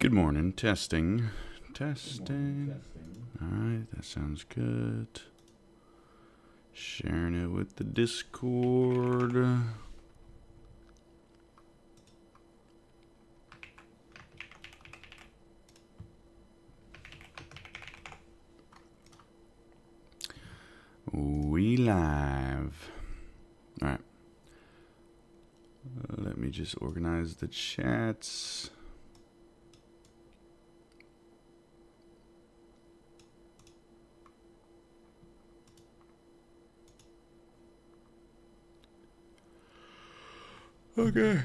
Good morning. Testing. Testing. Alright, that sounds good. Sharing it with the Discord. We live. Alright. Let me just organize the chats. Okay.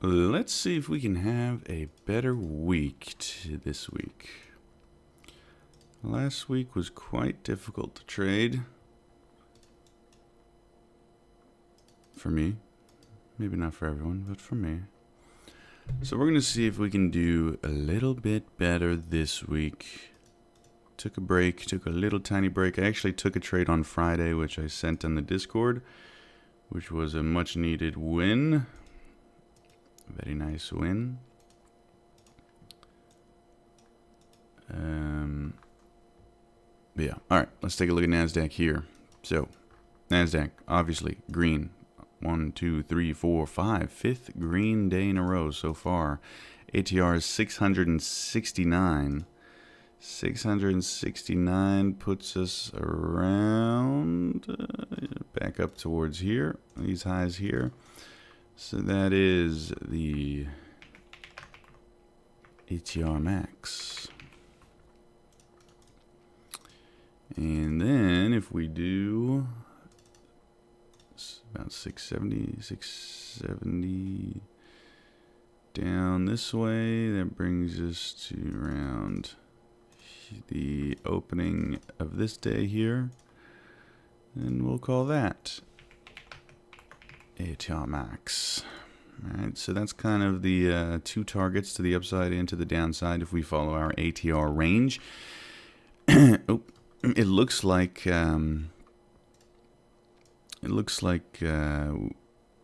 Let's see if we can have a better week this week. Last week was quite difficult to trade. For me. Maybe not for everyone, but for me. So we're going to see if we can do a little bit better this week. Took a break, took a little tiny break. I actually took a trade on Friday, which I sent on the Discord, which was a much needed win. Very nice win. But yeah, all right, let's take a look at NASDAQ here. So, NASDAQ, obviously, green. 1, 2, 3, 4, 5. Fifth green day in a row so far. ATR is 669. 669 puts us around back up towards here, these highs here. So that is the ATR max. And then if we do about 670 down this way, that brings us to around the opening of this day here, and we'll call that ATR max. Alright, so that's kind of the two targets, to the upside and to the downside, if we follow our ATR range. Oh, it looks like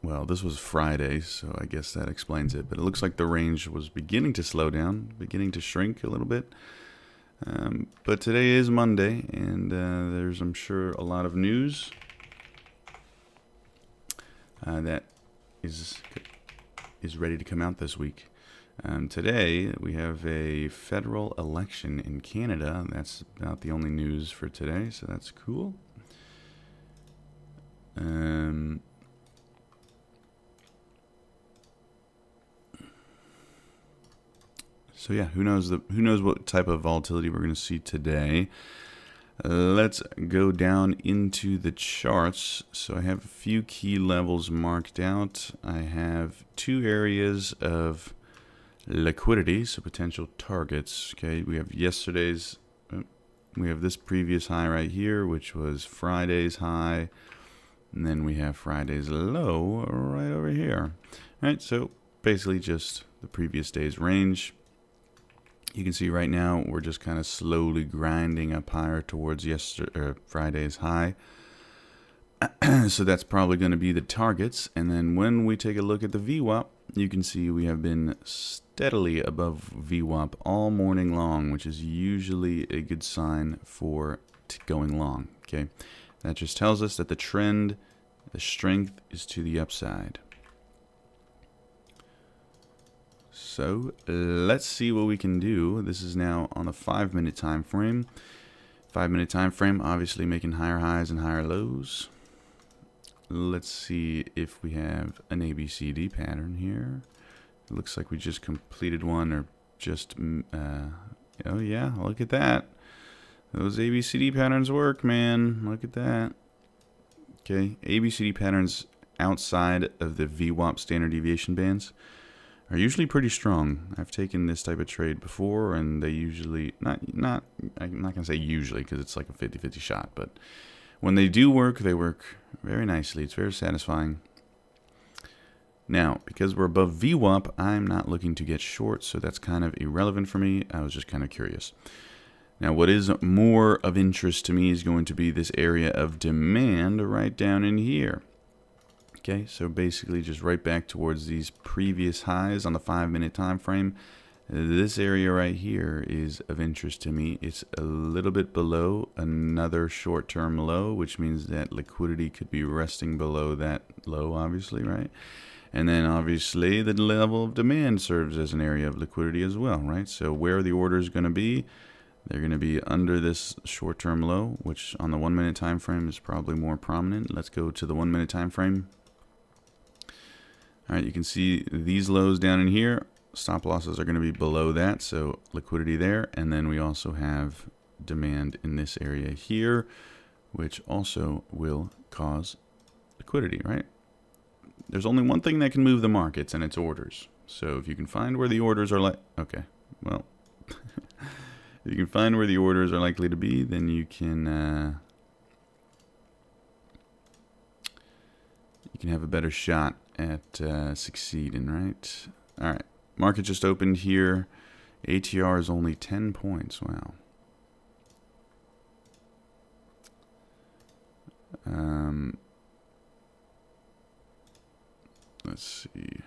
well, this was Friday, so I guess that explains it, but it looks like the range was beginning to slow down, beginning to shrink a little bit. But today is Monday, and there's, I'm sure, a lot of news that is ready to come out this week. Today, we have a federal election in Canada. That's about the only news for today, so that's cool. So yeah, who knows what type of volatility we're going to see today. Let's go down into the charts. So I have a few key levels marked out. I have two areas of liquidity, so potential targets. Okay, we have yesterday's, we have this previous high right here, which was Friday's high, and then we have Friday's low right over here. All right, so basically just the previous day's range. You can see right now we're just kind of slowly grinding up higher towards Friday's high. So that's probably going to be the targets. And then when we take a look at the VWAP, you can see we have been steadily above VWAP all morning long, which is usually a good sign for going long. Okay, that just tells us that the trend, the strength is to the upside. So let's see what we can do. This is now on a 5-minute time frame. 5-minute time frame, obviously making higher highs and higher lows. Let's see if we have an ABCD pattern here. It looks like we just completed one, or just oh yeah, look at that. Those ABCD patterns work, man. Look at that. Okay, ABCD patterns outside of the VWAP standard deviation bands are usually pretty strong. I've taken this type of trade before, and they usually, I'm not going to say usually because it's like a 50-50 shot, but when they do work, they work very nicely. It's very satisfying. Now, because we're above VWAP, I'm not looking to get short, so that's kind of irrelevant for me. I was just kind of curious. Now, what is more of interest to me is going to be this area of demand right down in here. Okay, so basically just right back towards these previous highs on the 5-minute time frame. This area right here is of interest to me. It's a little bit below another short-term low, which means that liquidity could be resting below that low, obviously, right? And then obviously the level of demand serves as an area of liquidity as well, right? So where are the orders going to be? They're going to be under this short-term low, which on the 1-minute time frame is probably more prominent. Let's go to the 1-minute time frame. All right, you can see these lows down in here. Stop losses are going to be below that, so liquidity there. And then we also have demand in this area here, which also will cause liquidity, right? There's only one thing that can move the markets, and it's orders. So if you can find where the orders are okay, well, if you can find where the orders are likely to be, then you can have a better shot at succeeding, right? All right. Market just opened here. ATR is only 10 points. Wow. Let's see.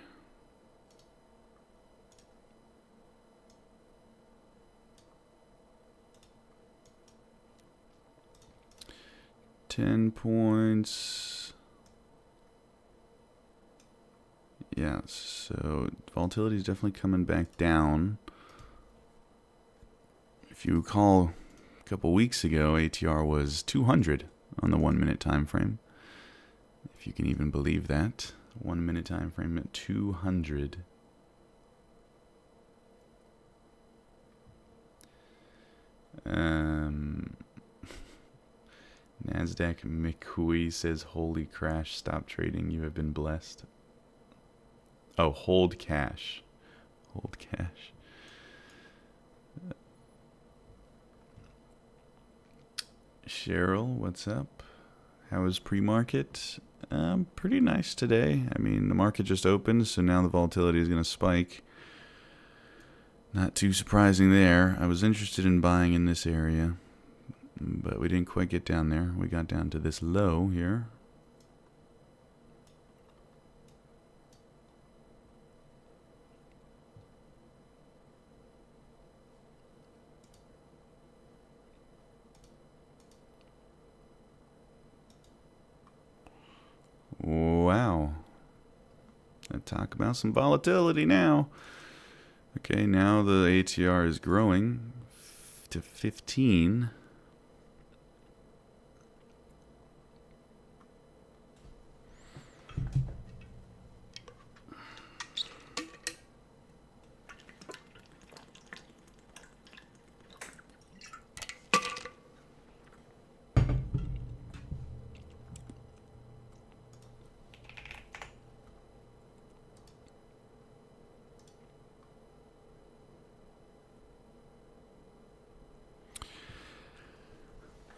$10 points. Yeah, so volatility is definitely coming back down. If you recall, a couple weeks ago, ATR was 200 on the 1-minute time frame. If you can even believe that. 1-minute time frame at 200. NASDAQ McCoy says, holy crash, stop trading, you have been blessed. Oh, hold cash. Hold cash. Cheryl, what's up? How is pre-market? Pretty nice today. I mean, the market just opened, so now the volatility is going to spike. Not too surprising there. I was interested in buying in this area, but we didn't quite get down there. We got down to this low here. Wow. Let's talk about some volatility now. Okay, now the ATR is growing to 15.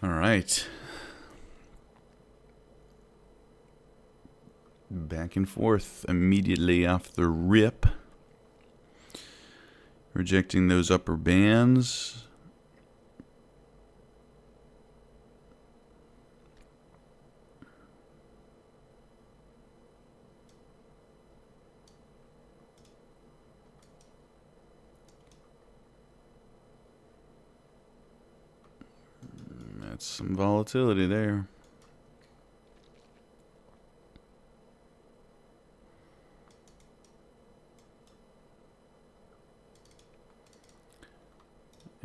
All right. Back and forth immediately off the rip. Rejecting those upper bands. That's some volatility there.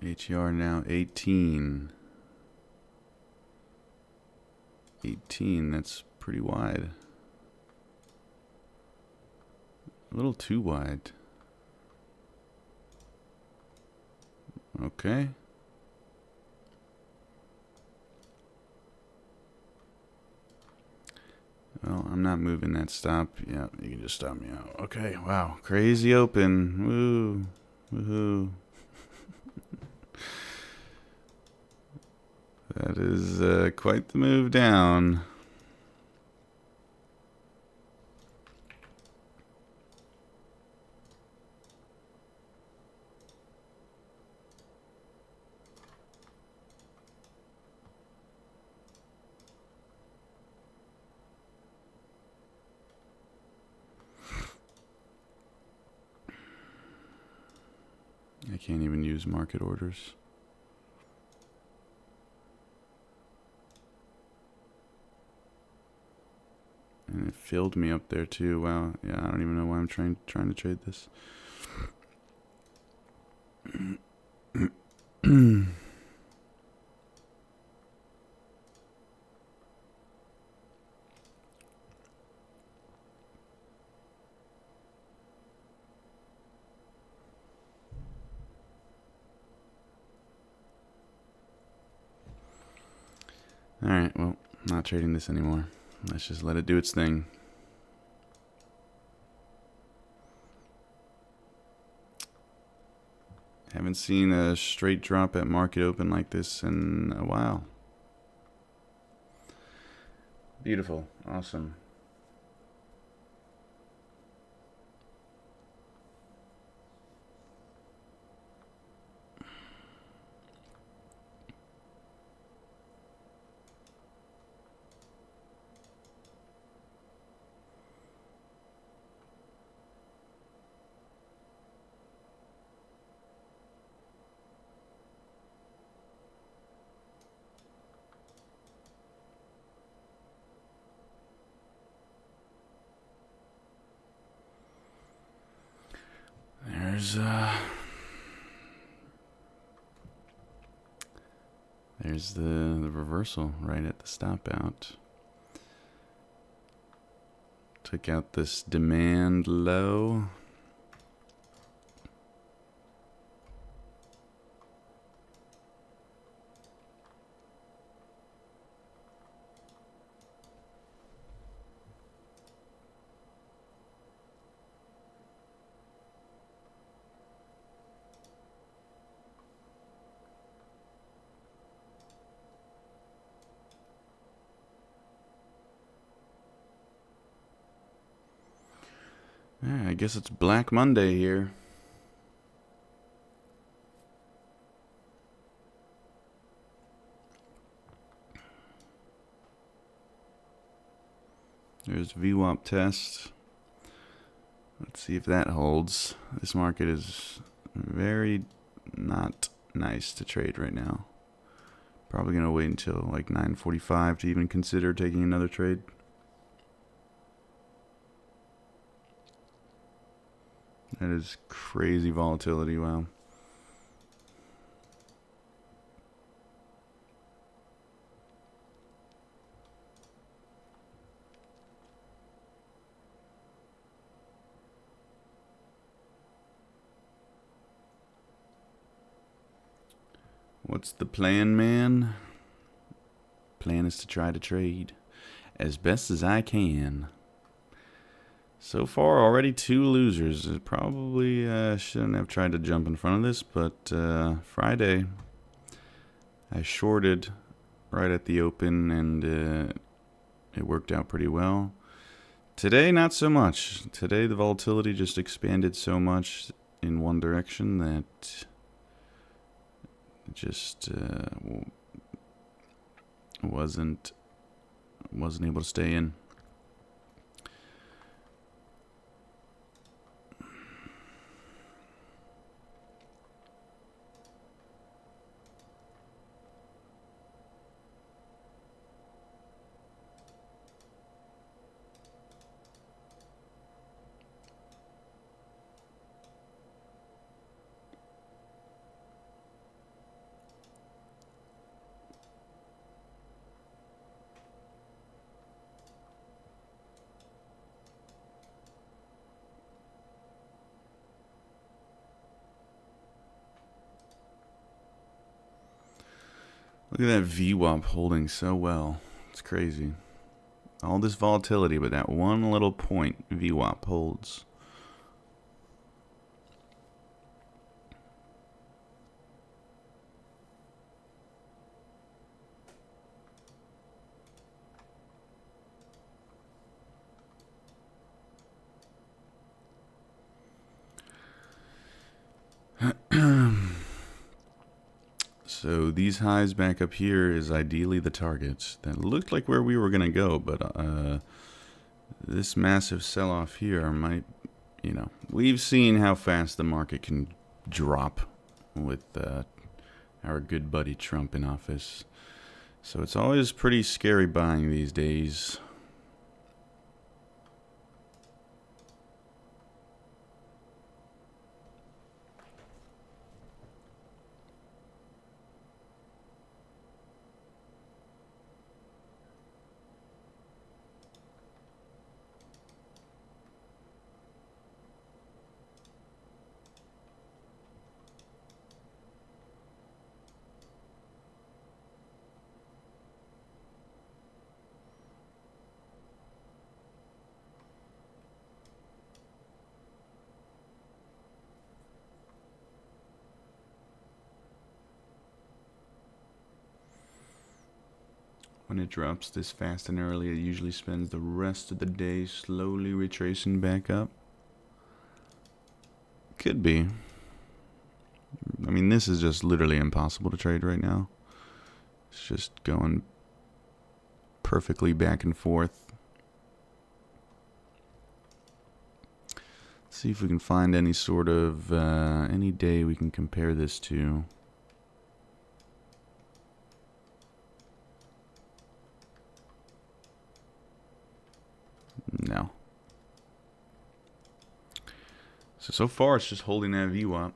ATR now 18. 18, that's pretty wide. A little too wide. Okay. Well, I'm not moving that stop. Yeah, you can just stop me out. Okay, wow. Crazy open. Woo. Woohoo. That is quite the move down. I can't even use market orders. And it filled me up there too. Wow. Yeah, I don't even know why I'm trying to trade this. Alright, well, not trading this anymore. Let's just let it do its thing. Haven't seen a straight drop at market open like this in a while. Beautiful. Awesome. There's the reversal right at the stop out. Took out this demand low. Yeah, I guess it's Black Monday here. There's VWAP test. Let's see if that holds. This market is very not nice to trade right now. Probably going to wait until like 9:45 to even consider taking another trade. That is crazy volatility, wow. What's the plan, man? Plan is to try to trade as best as I can. So far, already 2 losers. Probably shouldn't have tried to jump in front of this, but Friday, I shorted right at the open, and it worked out pretty well. Today, not so much. Today, the volatility just expanded so much in one direction that it just wasn't able to stay in. Look at that VWAP holding so well. It's crazy. All this volatility, but that one little point VWAP holds. So these highs back up here is ideally the target. That looked like where we were going to go, but this massive sell-off here might, we've seen how fast the market can drop with our good buddy Trump in office. So it's always pretty scary buying these days. When it drops this fast and early, it usually spends the rest of the day slowly retracing back up. Could be. I mean, this is just literally impossible to trade right now. It's just going perfectly back and forth. Let's see if we can find any sort of, any day we can compare this to. No. So far it's just holding that VWAP.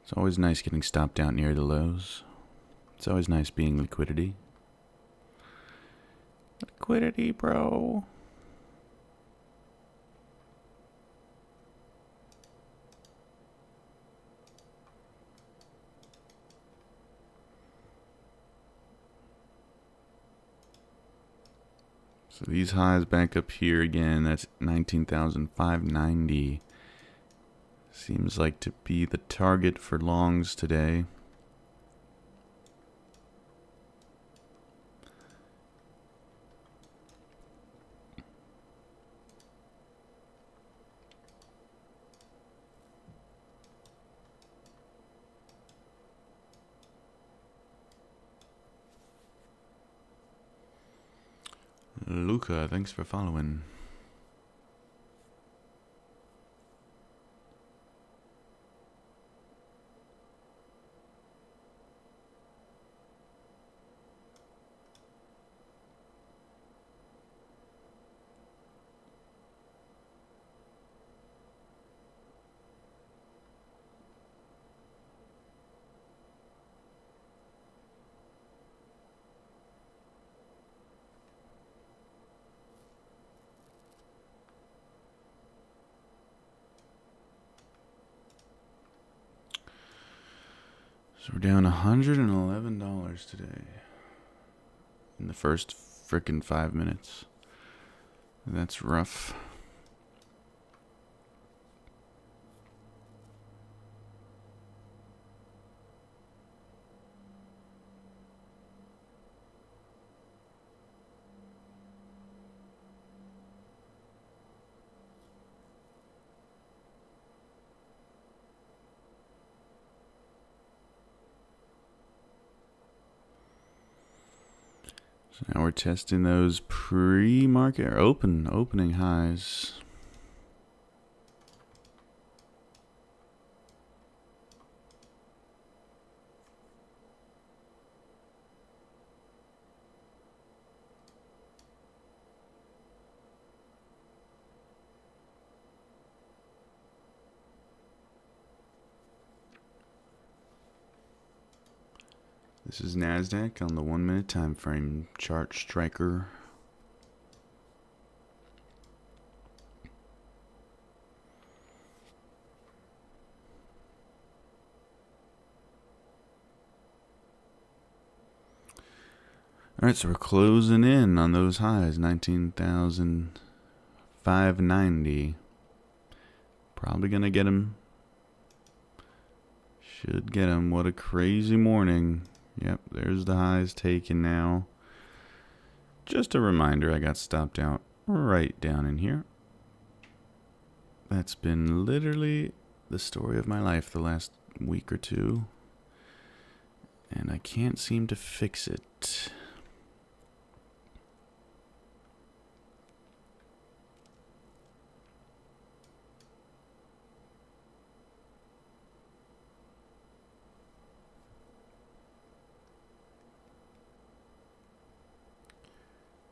It's always nice getting stopped out near the lows. It's always nice being liquidity. Liquidity, bro. So these highs back up here again, that's 19,590. Seems like to be the target for longs today. Luca, thanks for following. So we're down $111 today in the first frickin' 5 minutes. That's rough. So now we're testing those pre-market or opening highs. This is NASDAQ on the 1 minute time frame chart striker. Alright, so we're closing in on those highs, 19,590. Probably gonna get them. Should get them. What a crazy morning. Yep, there's the highs taken now. Just a reminder, I got stopped out right down in here. That's been literally the story of my life the last week or two, and I can't seem to fix it.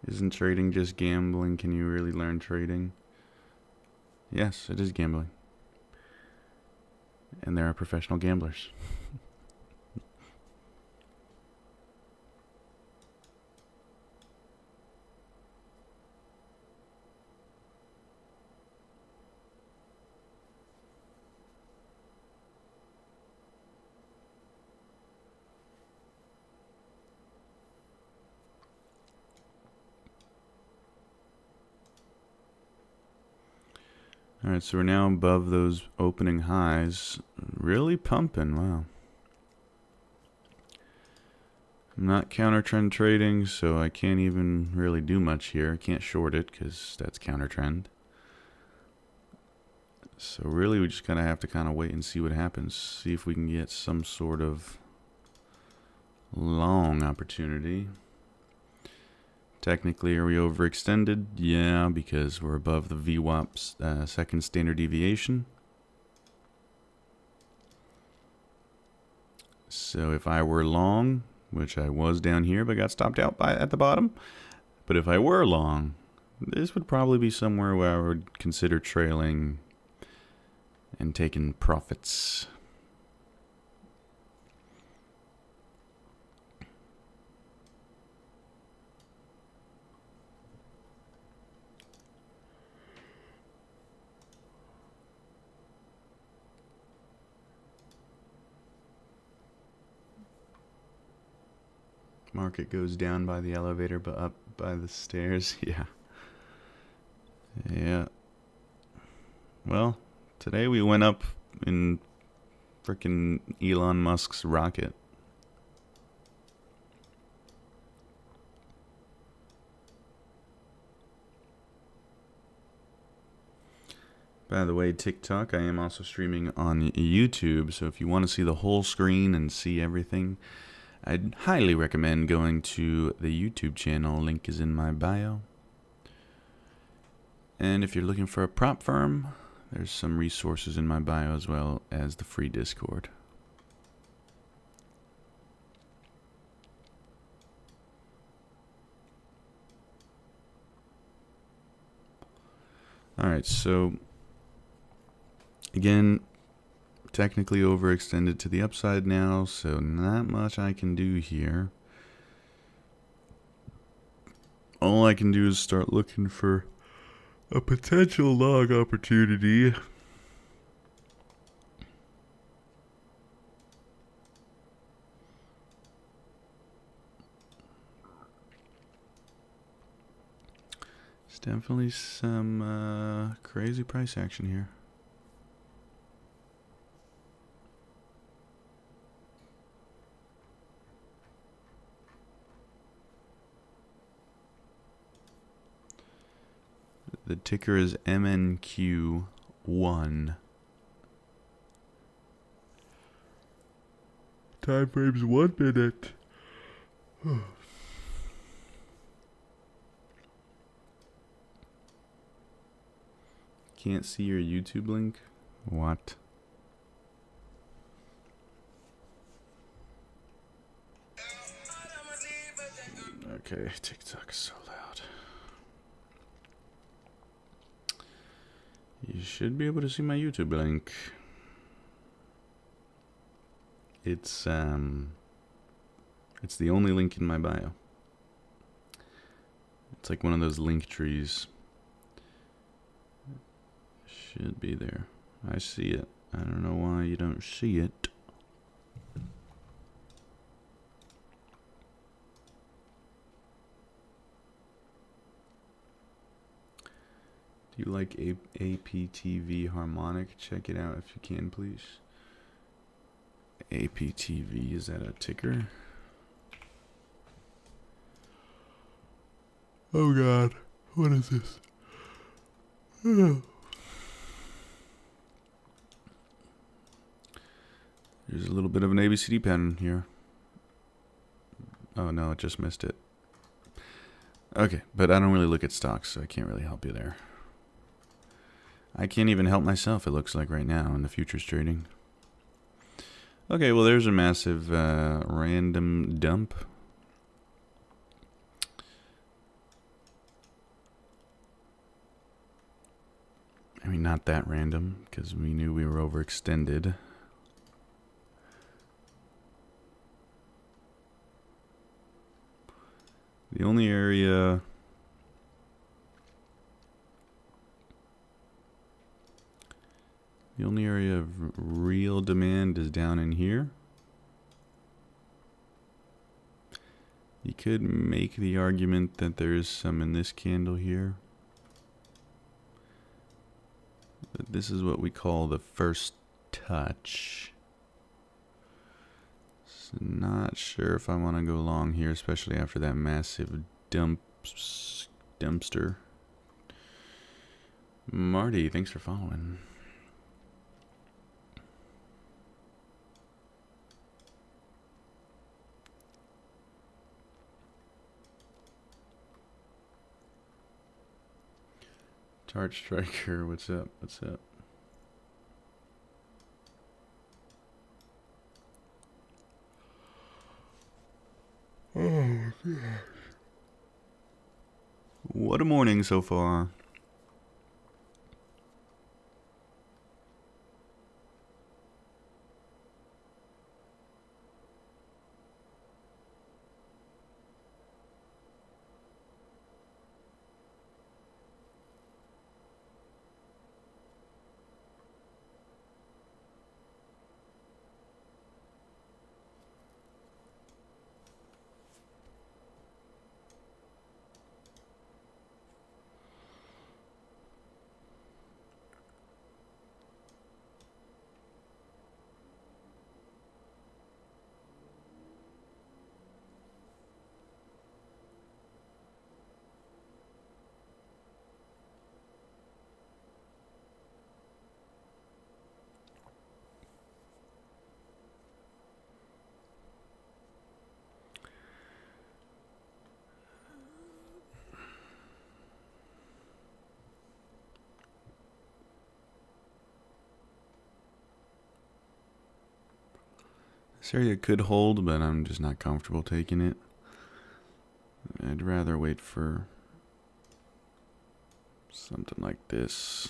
Isn't trading just gambling? Can you really learn trading? Yes, it is gambling. And there are professional gamblers. Alright, so we're now above those opening highs. Really pumping, wow. I'm not counter trend trading, so I can't even really do much here. I can't short it because that's counter trend. So really we just kind of have to kind of wait and see what happens. See if we can get some sort of long opportunity. Technically, are we overextended? Yeah, because we're above the VWAP's second standard deviation. So if I were long, which I was down here but got stopped out by at the bottom, but if I were long, this would probably be somewhere where I would consider trailing and taking profits. Market goes down by the elevator but up by the stairs. Yeah. Yeah. Well, today we went up in frickin' Elon Musk's rocket. By the way, TikTok, I am also streaming on YouTube, so if you want to see the whole screen and see everything, I'd highly recommend going to the YouTube channel. Link is in my bio. And if you're looking for a prop firm, there's some resources in my bio as well as the free Discord. Alright, so again, technically overextended to the upside now, so not much I can do here. All I can do is start looking for a potential long opportunity. There's definitely some crazy price action here. The ticker is MNQ1. Time frame's 1 minute. Can't see your YouTube link? What? Okay, TikTok's so loud. You should be able to see my YouTube link. It's the only link in my bio. It's like one of those link trees. Should be there. I see it. I don't know why you don't see it. Do you like APTV harmonic? Check it out if you can, please. APTV, is that a ticker? Oh god. What is this? There's a little bit of an ABCD pattern here. Oh no, it just missed it. Okay, but I don't really look at stocks, so I can't really help you there. I can't even help myself, it looks like right now in the futures trading. Okay, well there's a massive random dump. I mean, not that random, because we knew we were overextended. The only area of real demand is down in here. You could make the argument that there is some in this candle here. But this is what we call the first touch. So not sure if I want to go long here, especially after that massive dumpster. Marty, thanks for following. Chart Striker, what's up? What's up? Oh, gosh. What a morning so far. This area could hold, but I'm just not comfortable taking it. I'd rather wait for something like this.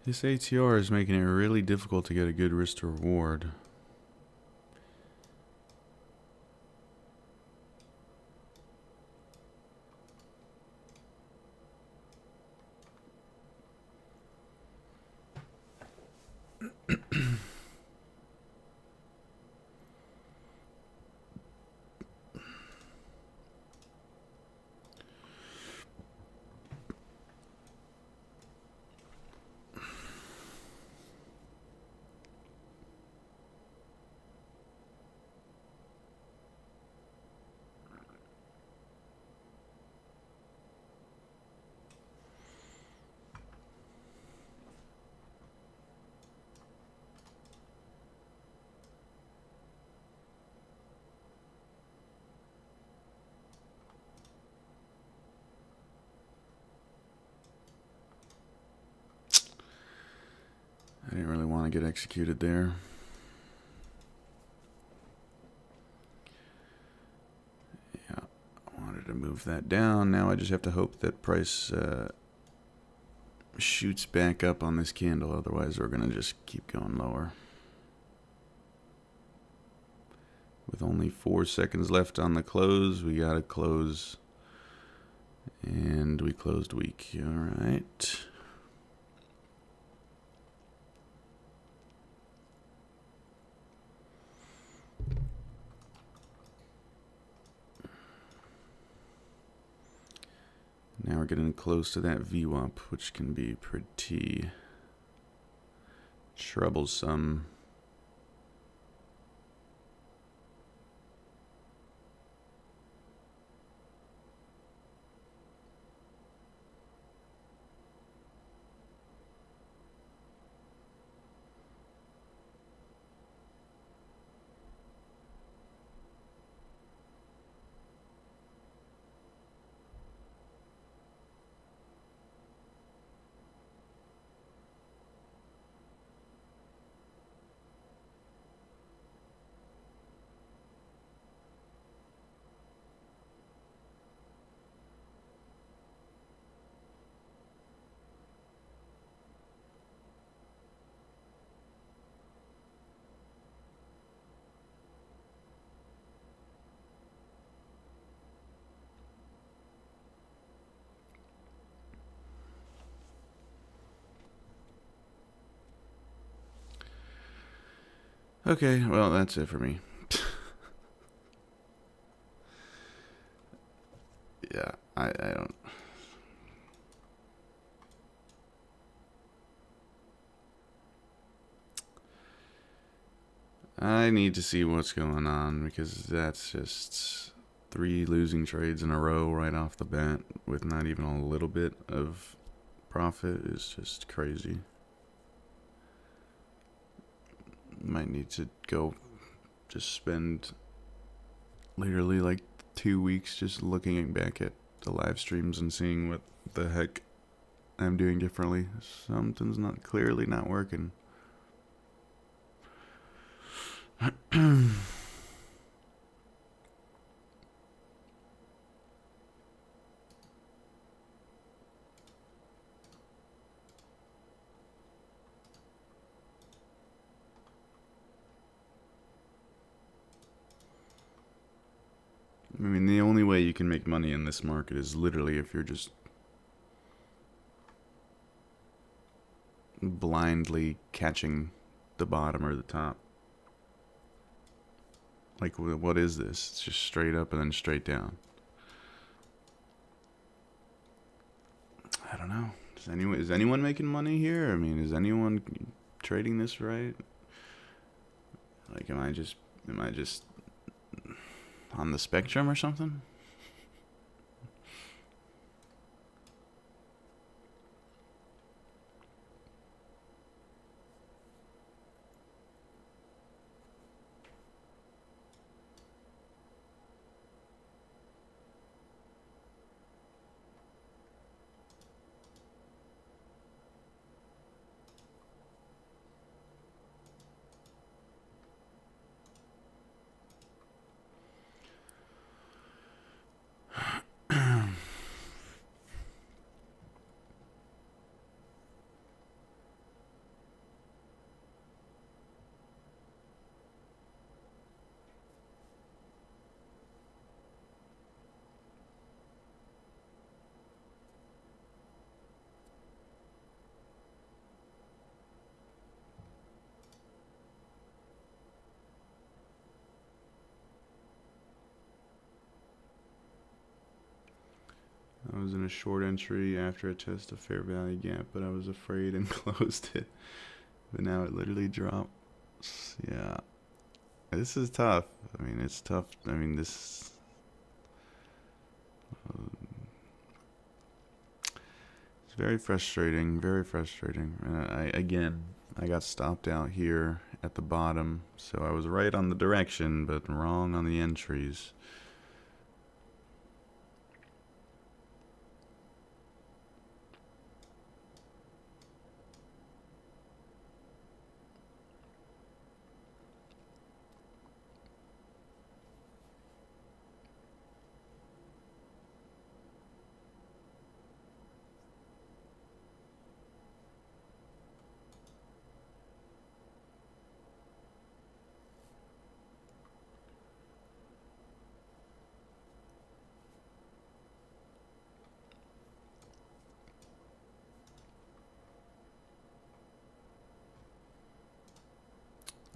This ATR is making it really difficult to get a good risk to reward. I didn't really want to get executed there. Yeah, I wanted to move that down. Now I just have to hope that price shoots back up on this candle. Otherwise, we're going to just keep going lower. With only 4 seconds left on the close, we got to close. And we closed weak. All right. Now we're getting close to that VWAP, which can be pretty troublesome. Okay, well, that's it for me. Yeah, I don't... I need to see what's going on, because that's just 3 losing trades in a row right off the bat with not even a little bit of profit is just crazy. Might need to go just spend literally like 2 weeks just looking back at the live streams and seeing what the heck I'm doing differently. Something's clearly not working. I mean, the only way you can make money in this market is literally if you're just blindly catching the bottom or the top. Like, what is this? It's just straight up and then straight down. I don't know. Is anyone making money here? I mean, is anyone trading this right? Like, am I just on the spectrum or something? I was in a short entry after a test of fair value gap, but I was afraid and closed it. But now it literally drops. Yeah. This is tough. I mean, it's tough. I mean, this... it's very frustrating. Very frustrating. I got stopped out here at the bottom. So I was right on the direction, but wrong on the entries.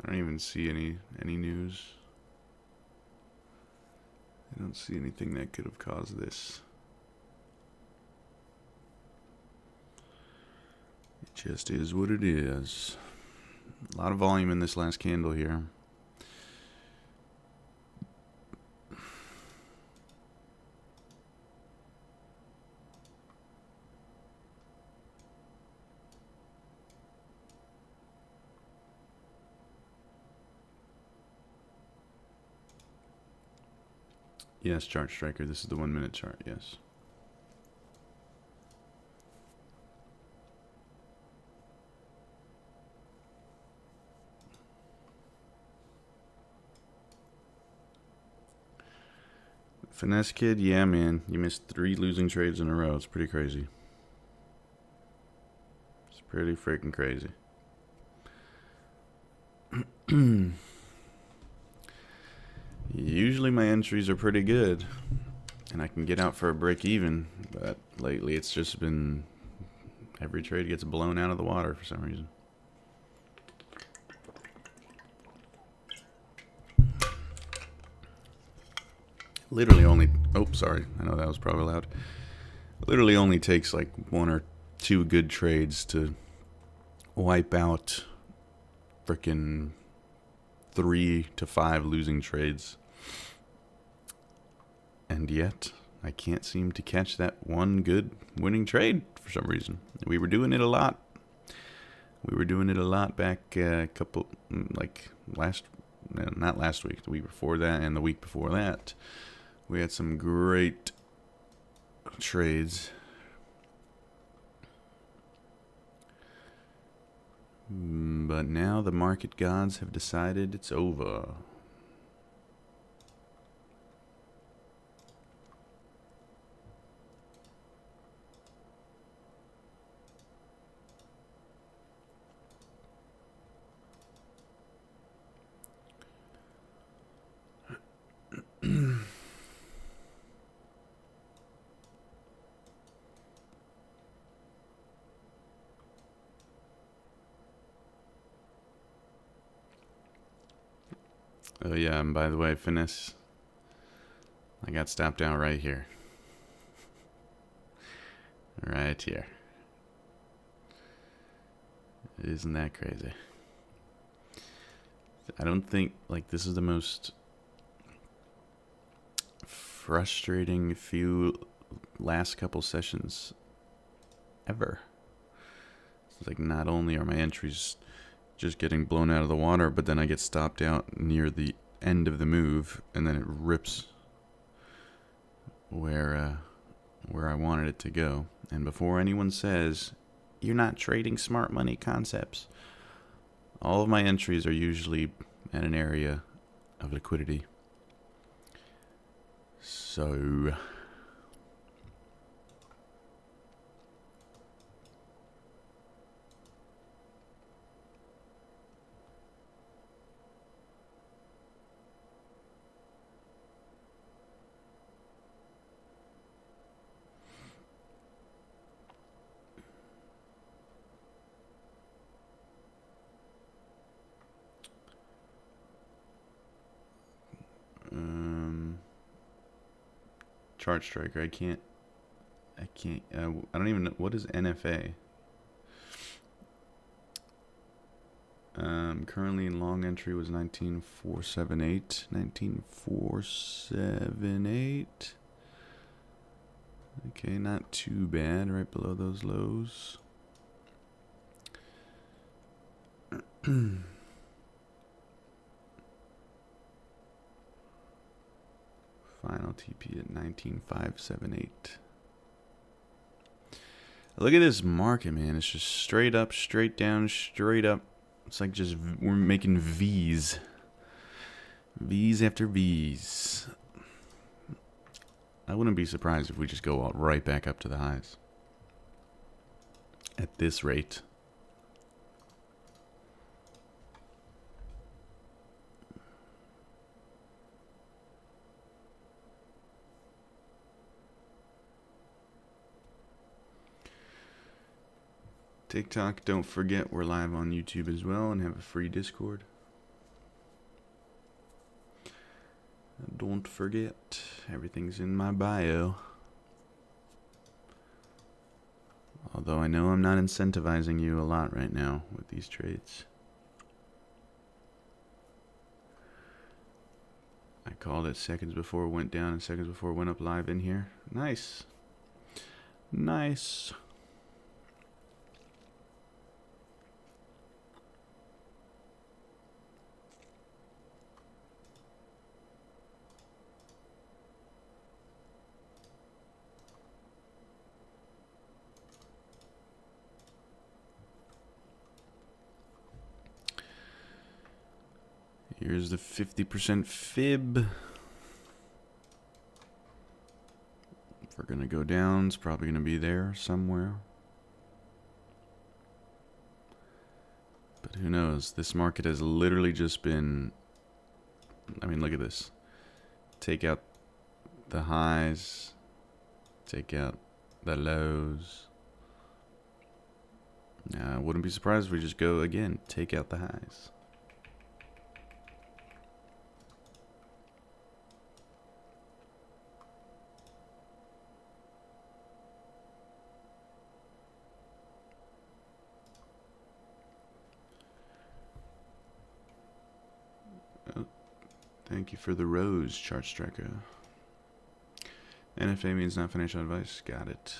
I don't even see any news. I don't see anything that could have caused this. It just is what it is. A lot of volume in this last candle here. Yes, chart striker. This is the 1 minute chart. Yes. Finesse kid, yeah, man. You missed 3 losing trades in a row. It's pretty crazy. It's pretty freaking crazy. Usually my entries are pretty good, and I can get out for a break even, but lately it's just been every trade gets blown out of the water for some reason. Literally only, oh, sorry, I know that was probably loud. Literally only takes like 1 or 2 good trades to wipe out frickin' 3 to 5 losing trades. And yet, I can't seem to catch that one good winning trade for some reason. We were doing it a lot. We were doing it a lot back a couple, like not last week, the week before that and the week before that. We had some great trades. But now the market gods have decided it's over. Oh yeah, and by the way, finesse, I got stopped out right here. Right here. Isn't that crazy? I don't think, like, this is the most frustrating few last couple sessions ever. It's like, not only are my entries just getting blown out of the water, but then I get stopped out near the end of the move, and then it rips where I wanted it to go. And before anyone says, you're not trading smart money concepts, all of my entries are usually at an area of liquidity. So chart striker, I can't I can't. I don't even know what is NFA. Currently in long entry was 19478. 19478. Okay, not too bad. Right below those lows. Final TP at 19578. Look at this market, man. It's just straight up, straight down, straight up. It's like just we're making V's. V's after V's. I wouldn't be surprised if we just go all right back up to the highs. At this rate. TikTok, don't forget we're live on YouTube as well and have a free Discord. Don't forget, everything's in my bio. Although I know I'm not incentivizing you a lot right now with these trades. I called it seconds before it went down and seconds before it went up live in here. Nice. Nice. Here's the 50% fib. If we're going to go down, it's probably going to be there somewhere. But who knows? This market has literally just been... I mean, look at this. Take out the highs. Take out the lows. I wouldn't be surprised if we just go again. Take out the highs. Thank you for the rose, chart striker. NFA means not financial advice. Got it.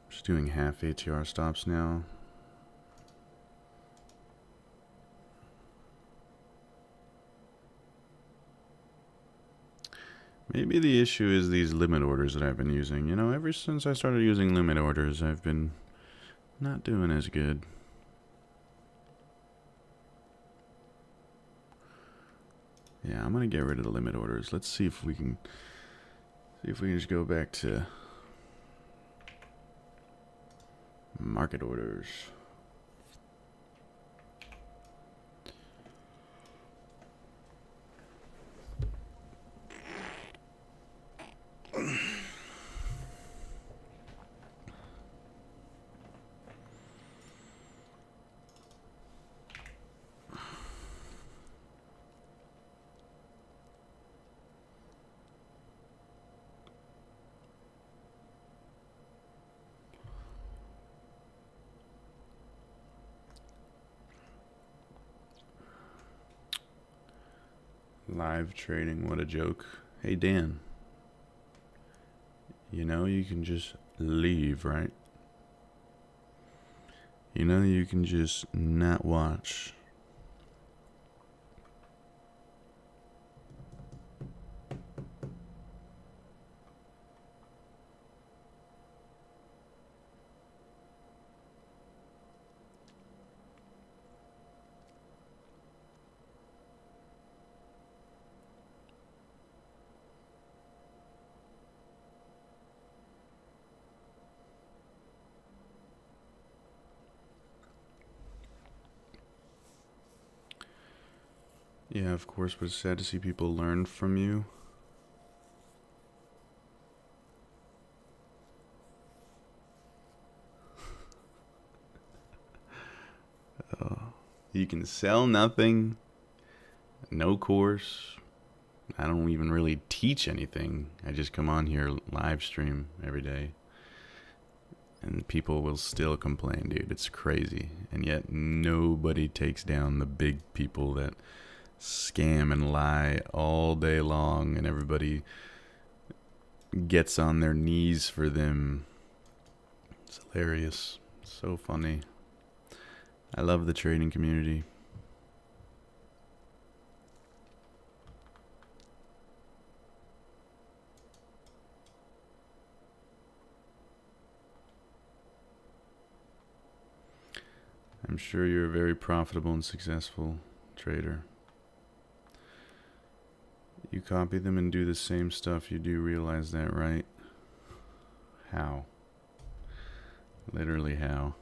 Just doing half ATR stops now. Maybe the issue is these limit orders that I've been using. You know, ever since I started using limit orders, I've been not doing as good. Yeah, I'm gonna get rid of the limit orders. Let's see if we can just go back to market orders. Live trading, what a joke. Hey Dan, you know you can just leave, right? You know you can just not watch. Yeah, of course, but it's sad to see people learn from you. You can sell nothing, no course. I don't even really teach anything. I just come on here, live stream every day. And people will still complain, dude. It's crazy. And yet nobody takes down the big people that scam and lie all day long, and everybody gets on their knees for them. It's hilarious. So funny. I love the trading community. I'm sure you're a very profitable and successful trader. You copy them and do the same stuff. You do realize that, right? How? Literally how?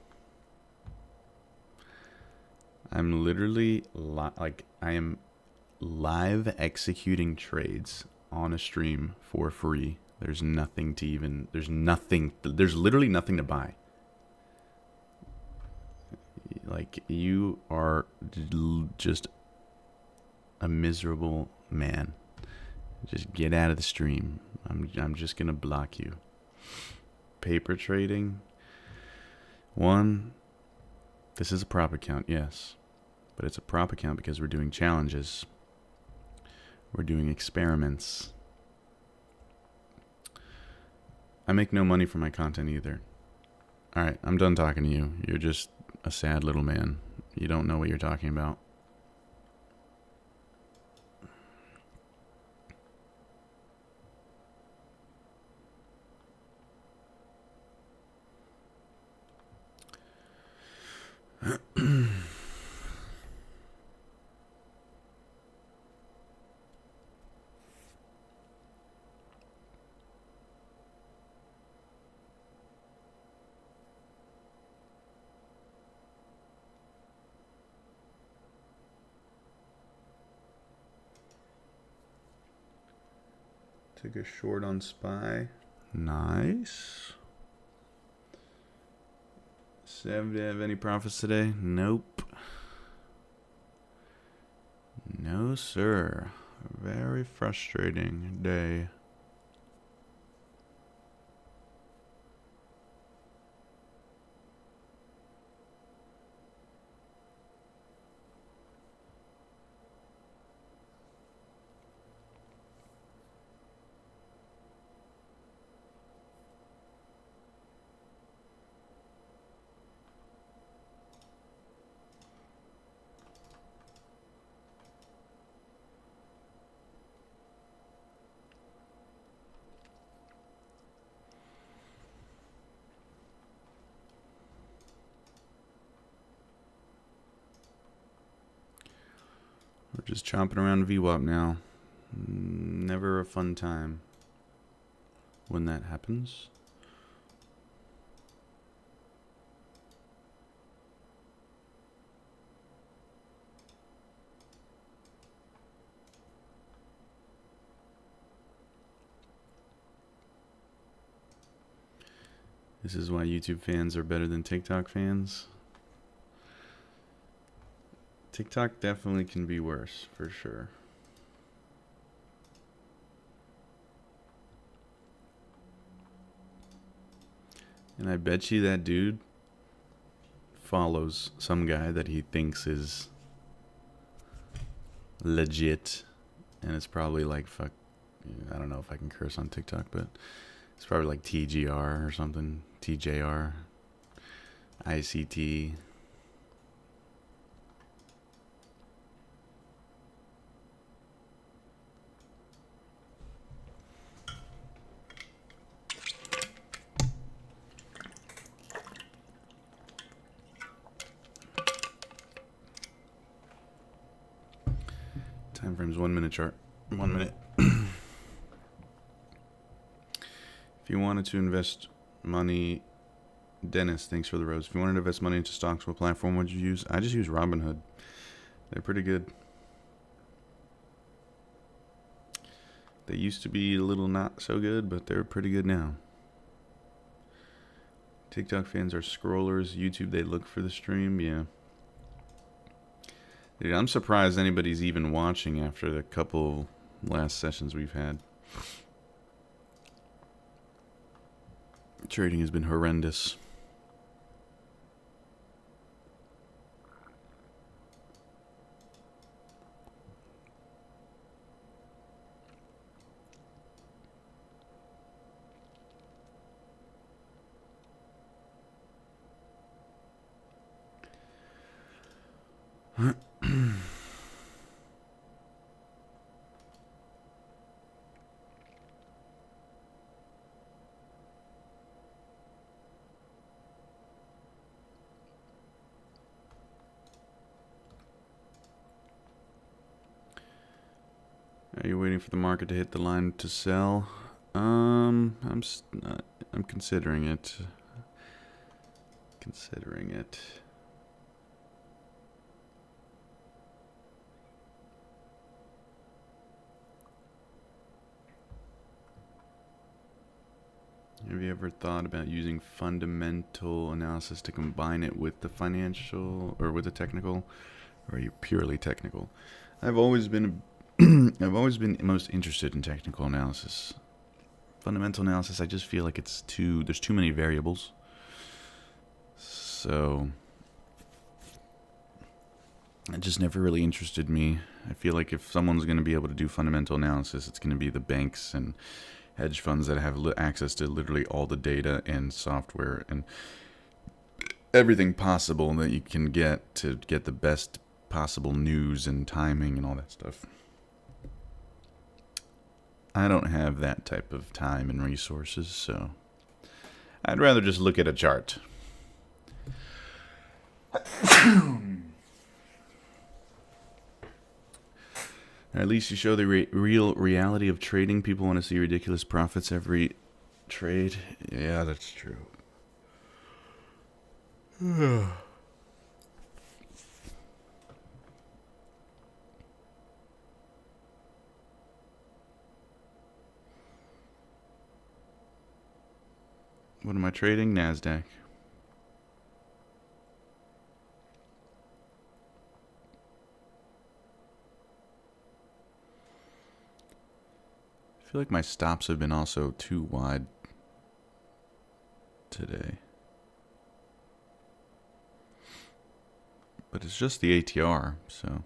I'm literally I am live executing trades on a stream for free. There's nothing to even, there's literally nothing to buy. Like, you are just a miserable man. Just get out of the stream. I'm just gonna block you. Paper trading. One, this is a prop account, yes. But it's a prop account because we're doing challenges. We're doing experiments. I make no money from my content either. Alright, I'm done talking to you. You're just a sad little man. You don't know what you're talking about. Took a short on SPY. Nice. Sev, do you have any profits today? Nope. No, sir. Very frustrating day. We're just chomping around VWAP now. Never a fun time when that happens. This is why YouTube fans are better than TikTok fans. TikTok definitely can be worse, for sure. And I bet you that dude follows some guy that he thinks is legit And it's probably like fuck. I don't know if I can curse on TikTok, but it's probably like TGR or something. TJR. ICT. Time frame's 1 minute chart. 1 minute. If you wanted to invest money, Dennis, thanks for the rose. If you wanted to invest money into stocks, what platform would you use? I just use Robinhood. They're pretty good. They used to be a little not so good, but they're pretty good now. TikTok fans are scrollers. YouTube, they look for the stream. Yeah. Dude, I'm surprised anybody's even watching after the couple last sessions we've had. Trading has been horrendous. Are you waiting for the market to hit the line to sell? I'm considering it. Have you ever thought about using fundamental analysis to combine it with the financial or with the technical, or are you purely technical? I've always been most interested in technical analysis. Fundamental analysis, I just feel like there's too many variables. So it just never really interested me. I feel like if someone's going to be able to do fundamental analysis, it's going to be the banks and hedge funds that have access to literally all the data and software and everything possible that you can get to get the best possible news and timing and all that stuff. I don't have that type of time and resources, so I'd rather just look at a chart. At least you show the real reality of trading. People want to see ridiculous profits every trade. Yeah, that's true. What am I trading? NASDAQ. I feel like my stops have been also too wide today. But it's just the ATR, so.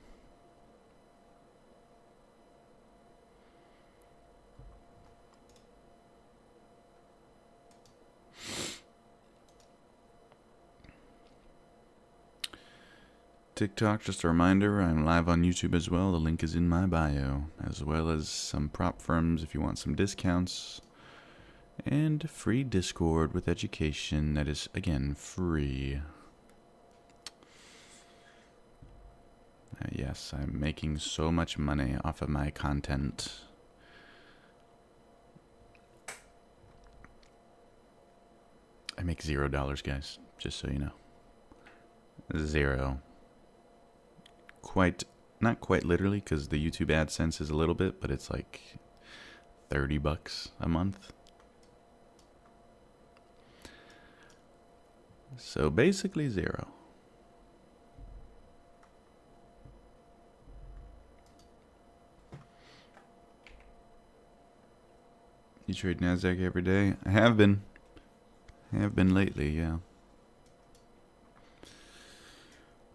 TikTok, just a reminder, I'm live on YouTube as well. The link is in my bio, as well as some prop firms if you want some discounts. And free Discord with education that is, again, free. Yes, I'm making so much money off of my content. I make $0, guys, just so you know. 0. Not quite literally, because the YouTube AdSense is a little bit, but it's like $30 a month. So basically 0. You trade NASDAQ every day? I have been. I have been lately, yeah.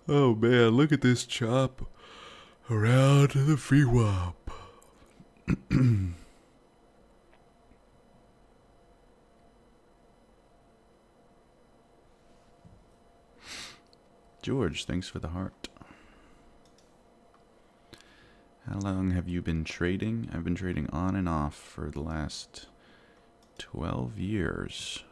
Oh man, look at this chop around the VWAP. George, thanks for the heart. How long have you been trading? I've been trading on and off for the last 12 years.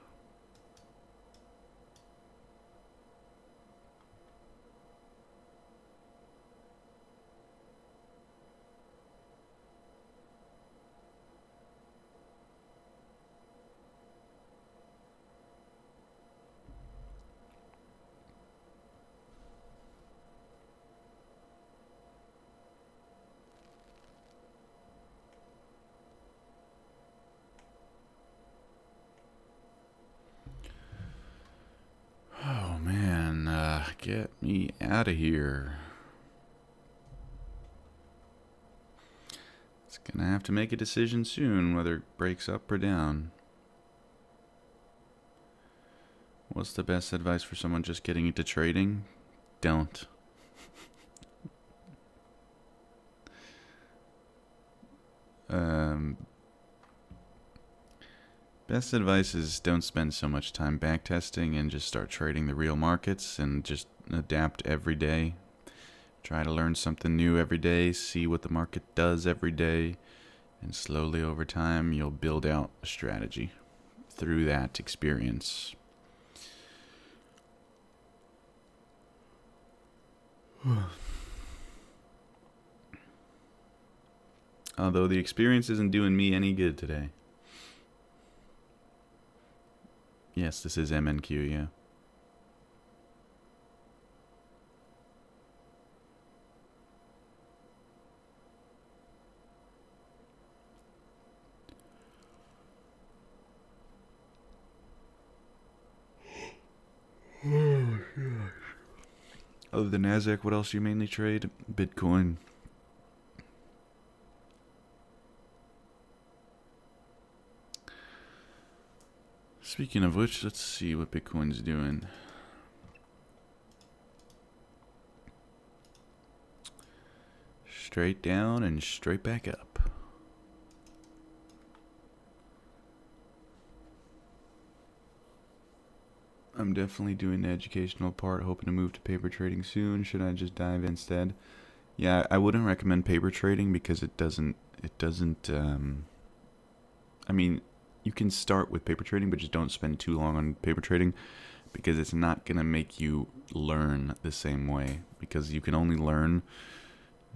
Oh man, get me out of here. It's gonna have to make a decision soon whether it breaks up or down. What's the best advice for someone just getting into trading? Don't. Best advice is don't spend so much time backtesting and just start trading the real markets and just adapt every day. Try to learn something new every day, see what the market does every day, and slowly over time you'll build out a strategy through that experience. Although the experience isn't doing me any good today. Yes, this is MNQ, yeah. Oh, gosh. Other than NASDAQ, what else do you mainly trade? Bitcoin. Speaking of which, let's see what Bitcoin's doing. Straight down and straight back up. I'm definitely doing the educational part, hoping to move to paper trading soon. Should I just dive instead? Yeah, I wouldn't recommend paper trading because it doesn't, I mean, you can start with paper trading, but just don't spend too long on paper trading because it's not going to make you learn the same way, because you can only learn,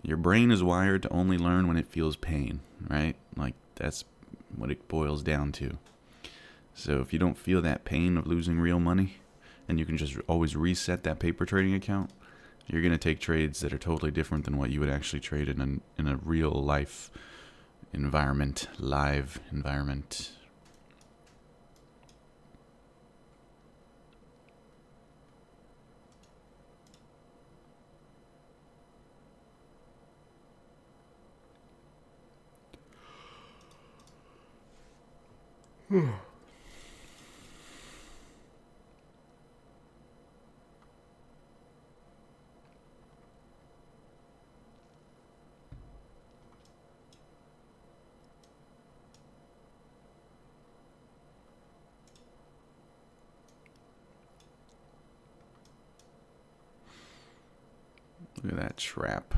your brain is wired to only learn when it feels pain, right? Like, that's what it boils down to. So if you don't feel that pain of losing real money, and you can just always reset that paper trading account, you're going to take trades that are totally different than what you would actually trade in a real life environment, live environment. Look at that trap.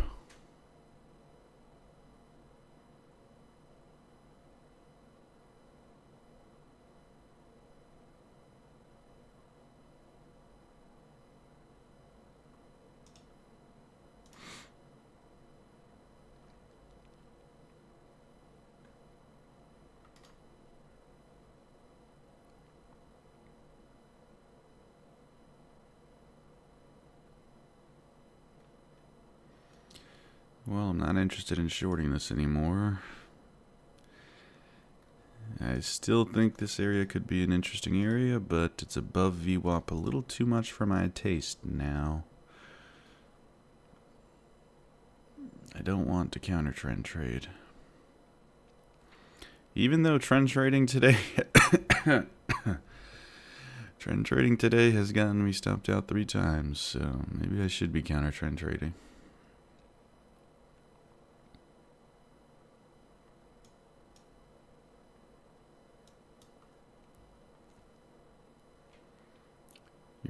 Well, I'm not interested in shorting this anymore. I still think this area could be an interesting area, but it's above VWAP a little too much for my taste now. I don't want to counter trend trade. Even though trend trading today has gotten me stopped out 3 times, so maybe I should be counter trend trading.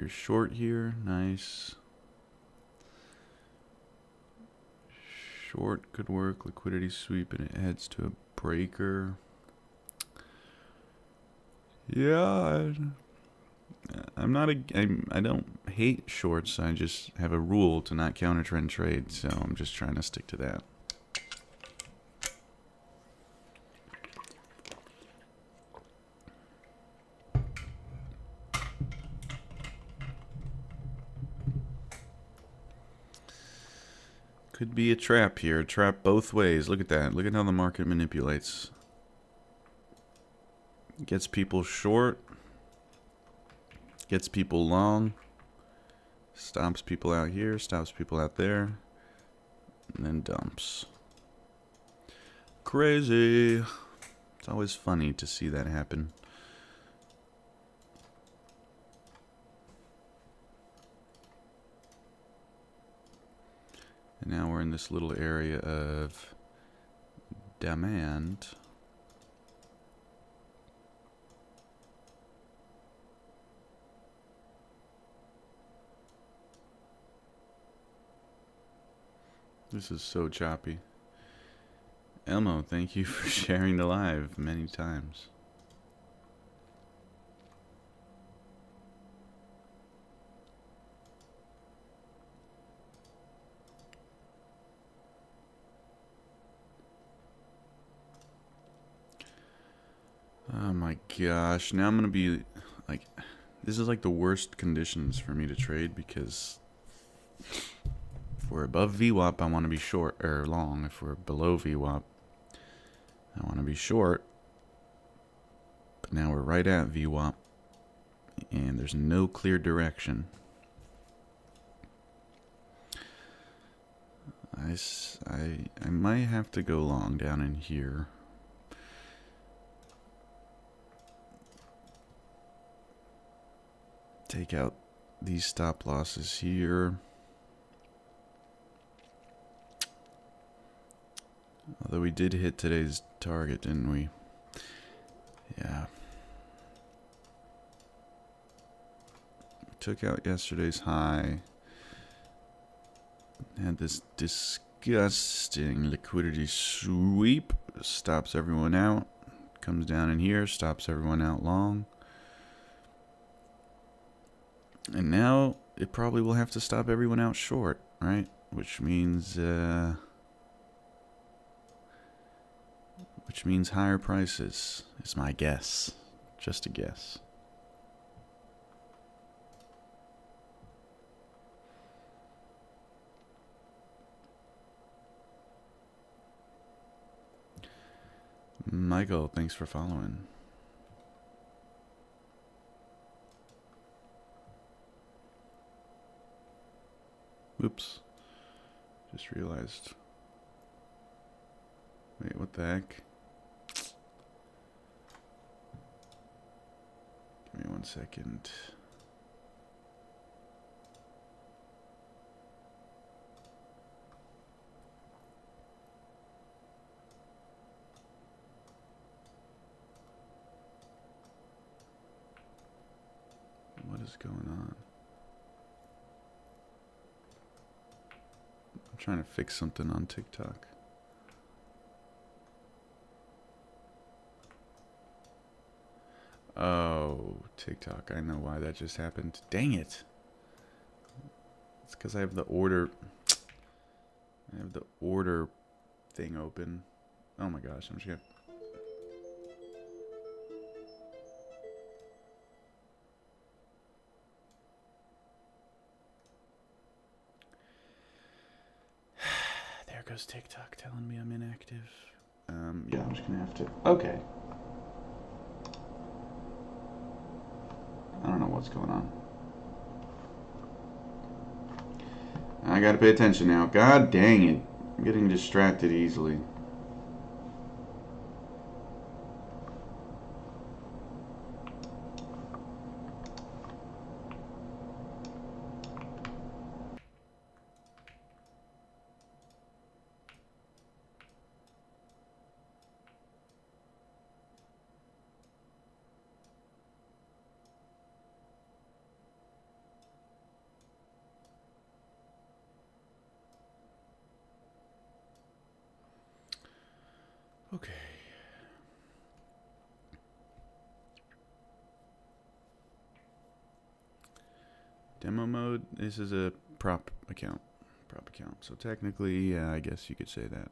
You're short here. Nice. Short could work. Liquidity sweep, and it heads to a breaker. Yeah, I'm not a. I don't hate shorts. I just have a rule to not counter trend trade, so I'm just trying to stick to that. Could be a trap here. A trap both ways. Look at that. Look at how the market manipulates. Gets people short. Gets people long. Stops people out here. Stops people out there. And then dumps. Crazy. It's always funny to see that happen. And now we're in this little area of demand. This is so choppy. Elmo, thank you for sharing the live many times. Oh my gosh, now I'm gonna be like, this is like the worst conditions for me to trade, because if we're above VWAP, I want to be short or long. If we're below VWAP, I want to be short. But now we're right at VWAP, and there's no clear direction. I might have to go long down in here. Take out these stop losses here. Although we did hit today's target, didn't we? Yeah. Took out yesterday's high. Had this disgusting liquidity sweep. Stops everyone out. Comes down in here. Stops everyone out long. And now it probably will have to stop everyone out short, right? Which means higher prices is my guess. Just a guess. Michael, thanks for following. Oops. Just realized. Wait, what the heck? Give me 1 second. What is going on? I'm trying to fix something on TikTok. Oh, TikTok. I know why that just happened. Dang it. It's because I have the order. I have the order thing open. Oh my gosh, I'm just gonna... There goes TikTok telling me I'm inactive. Yeah, I'm just gonna have to... Okay. I don't know what's going on. I gotta pay attention now. God dang it. I'm getting distracted easily. Okay. Demo mode, this is a prop account. So technically, yeah, I guess you could say that.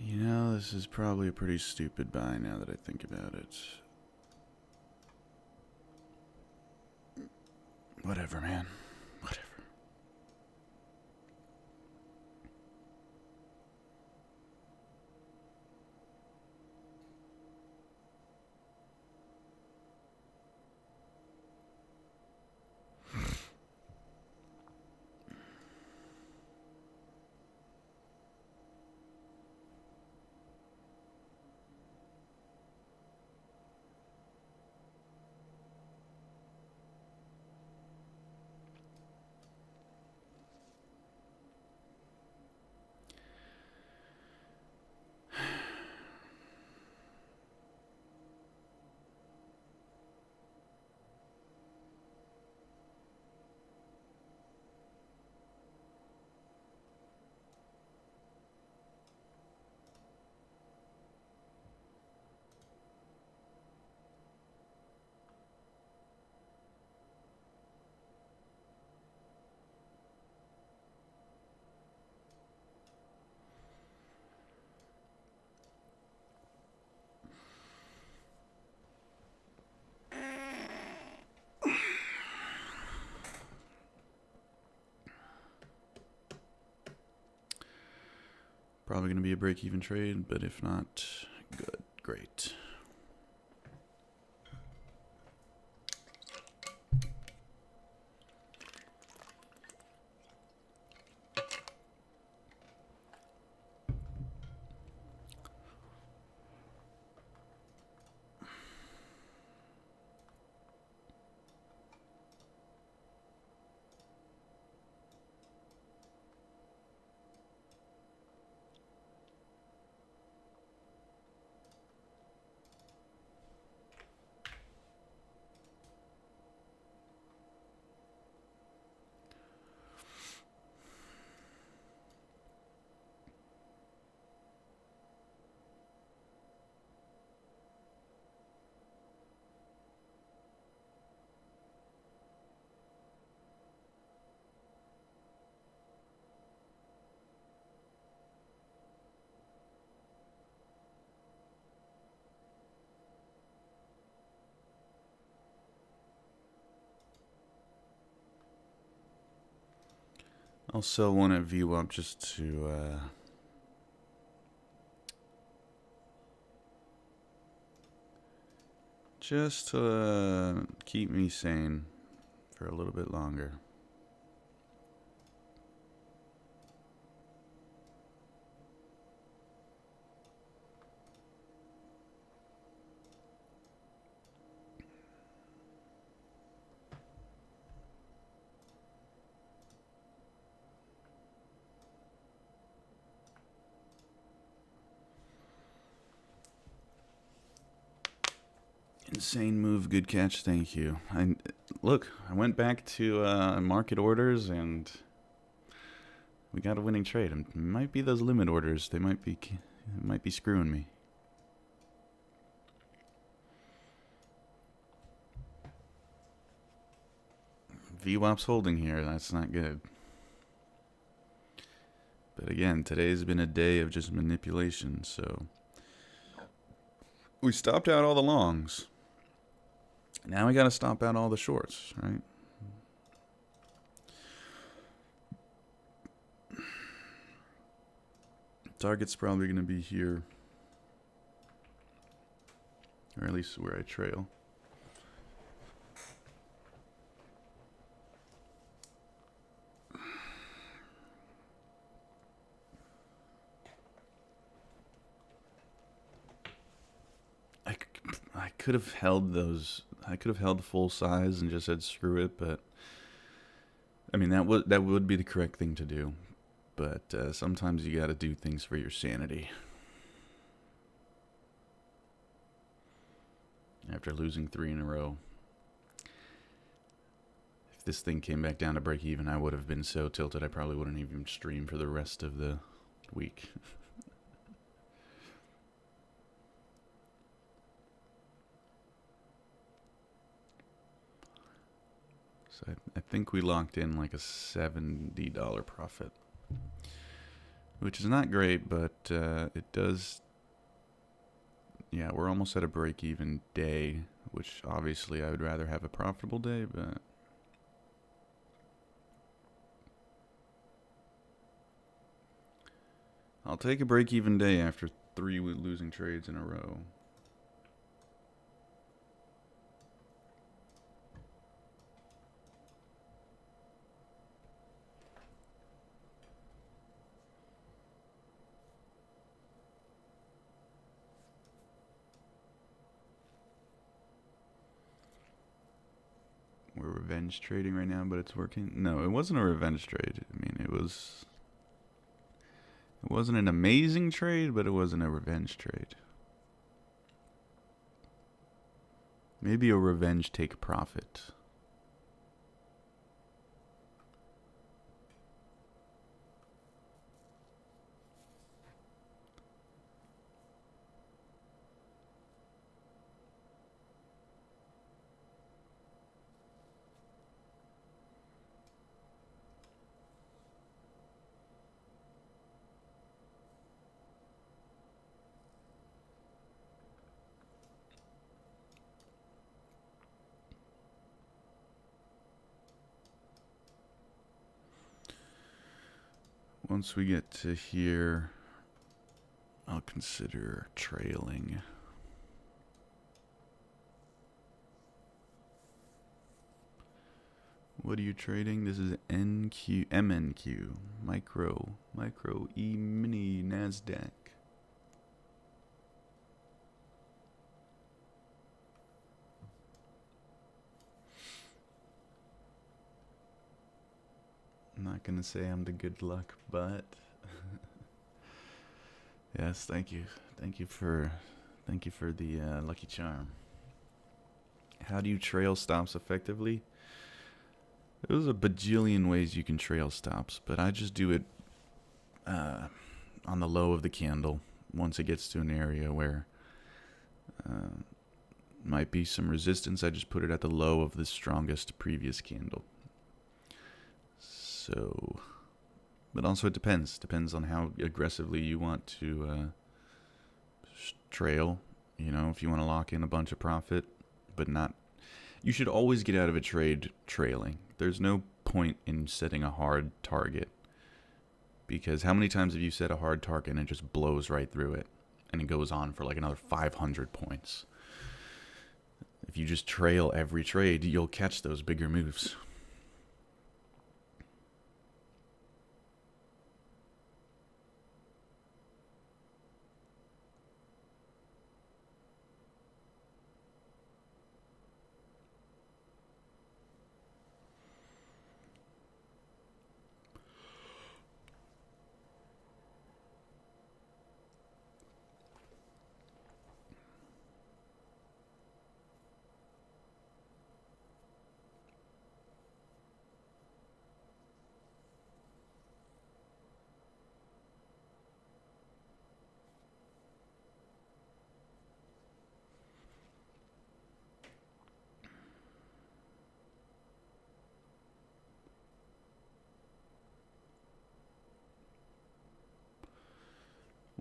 You know, this is probably a pretty stupid buy now that I think about it. Whatever, man. Whatever. Probably going to be a break-even trade, but if not, good, great. I'll sell one at VWAP just to keep me sane for a little bit longer. Insane move, good catch, thank you. I went back to market orders and we got a winning trade. It might be those limit orders. They might be screwing me. VWAP's holding here. That's not good. But again, today's been a day of just manipulation, so we stopped out all the longs. Now we got to stop out all the shorts, right? Target's probably going to be here, or at least where I trail. I could have held those. I could have held full size and just said screw it, but I mean that would be the correct thing to do. But sometimes you got to do things for your sanity. After losing 3 in a row, if this thing came back down to break even, I would have been so tilted I probably wouldn't even stream for the rest of the week. So I think we locked in like a $70 profit, which is not great, but it does. Yeah, we're almost at a break-even day, which obviously I would rather have a profitable day, but I'll take a break-even day after 3 losing trades in a row. We're revenge trading right now, but it's working. No, it wasn't a revenge trade. I mean, it wasn't an amazing trade, but it wasn't a revenge trade. Maybe a revenge take profit. Once we get to here, I'll consider trailing. What are you trading? This is MNQ, micro E-mini NASDAQ. I'm not gonna say I'm the good luck, but yes, thank you for the lucky charm. How do you trail stops effectively? There's a bajillion ways you can trail stops, but I just do it on the low of the candle. Once it gets to an area where might be some resistance, I just put it at the low of the strongest previous candle. So, but also it depends on how aggressively you want to trail. You know, if you want to lock in a bunch of profit, but not, you should always get out of a trade trailing. There's no point in setting a hard target, because how many times have you set a hard target and it just blows right through it and it goes on for like another 500 points? If you just trail every trade, you'll catch those bigger moves.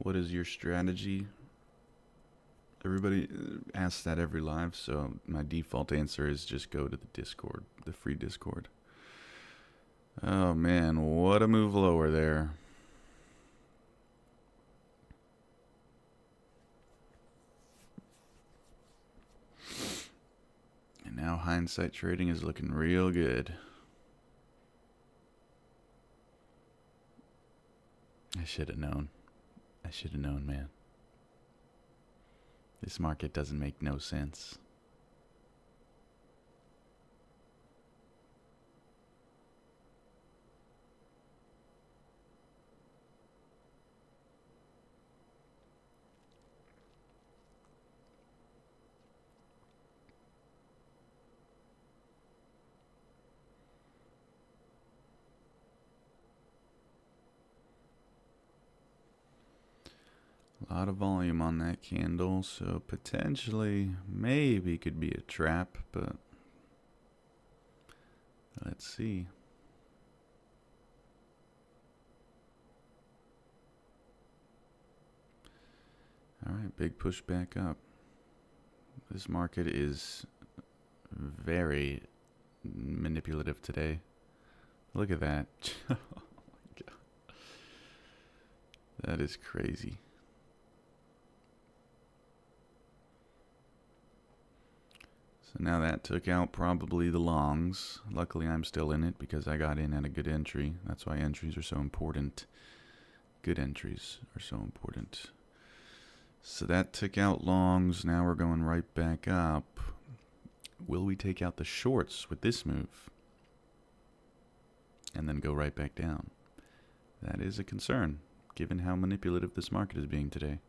What is your strategy? Everybody asks that every live, so my default answer is just go to the Discord, the free Discord. Oh man, what a move lower there. And now hindsight trading is looking real good. I should have known. I should have known, man. This market doesn't make no sense. A lot of volume on that candle, so potentially, maybe could be a trap, but let's see. All right, big push back up. This market is very manipulative today. Look at that. Oh my God. That is crazy. So now that took out probably the longs. Luckily I'm still in it because I got in at a good entry. That's why entries are so important. Good entries are so important. So that took out longs. Now we're going right back up. Will we take out the shorts with this move? And then go right back down? That is a concern, given how manipulative this market is being today.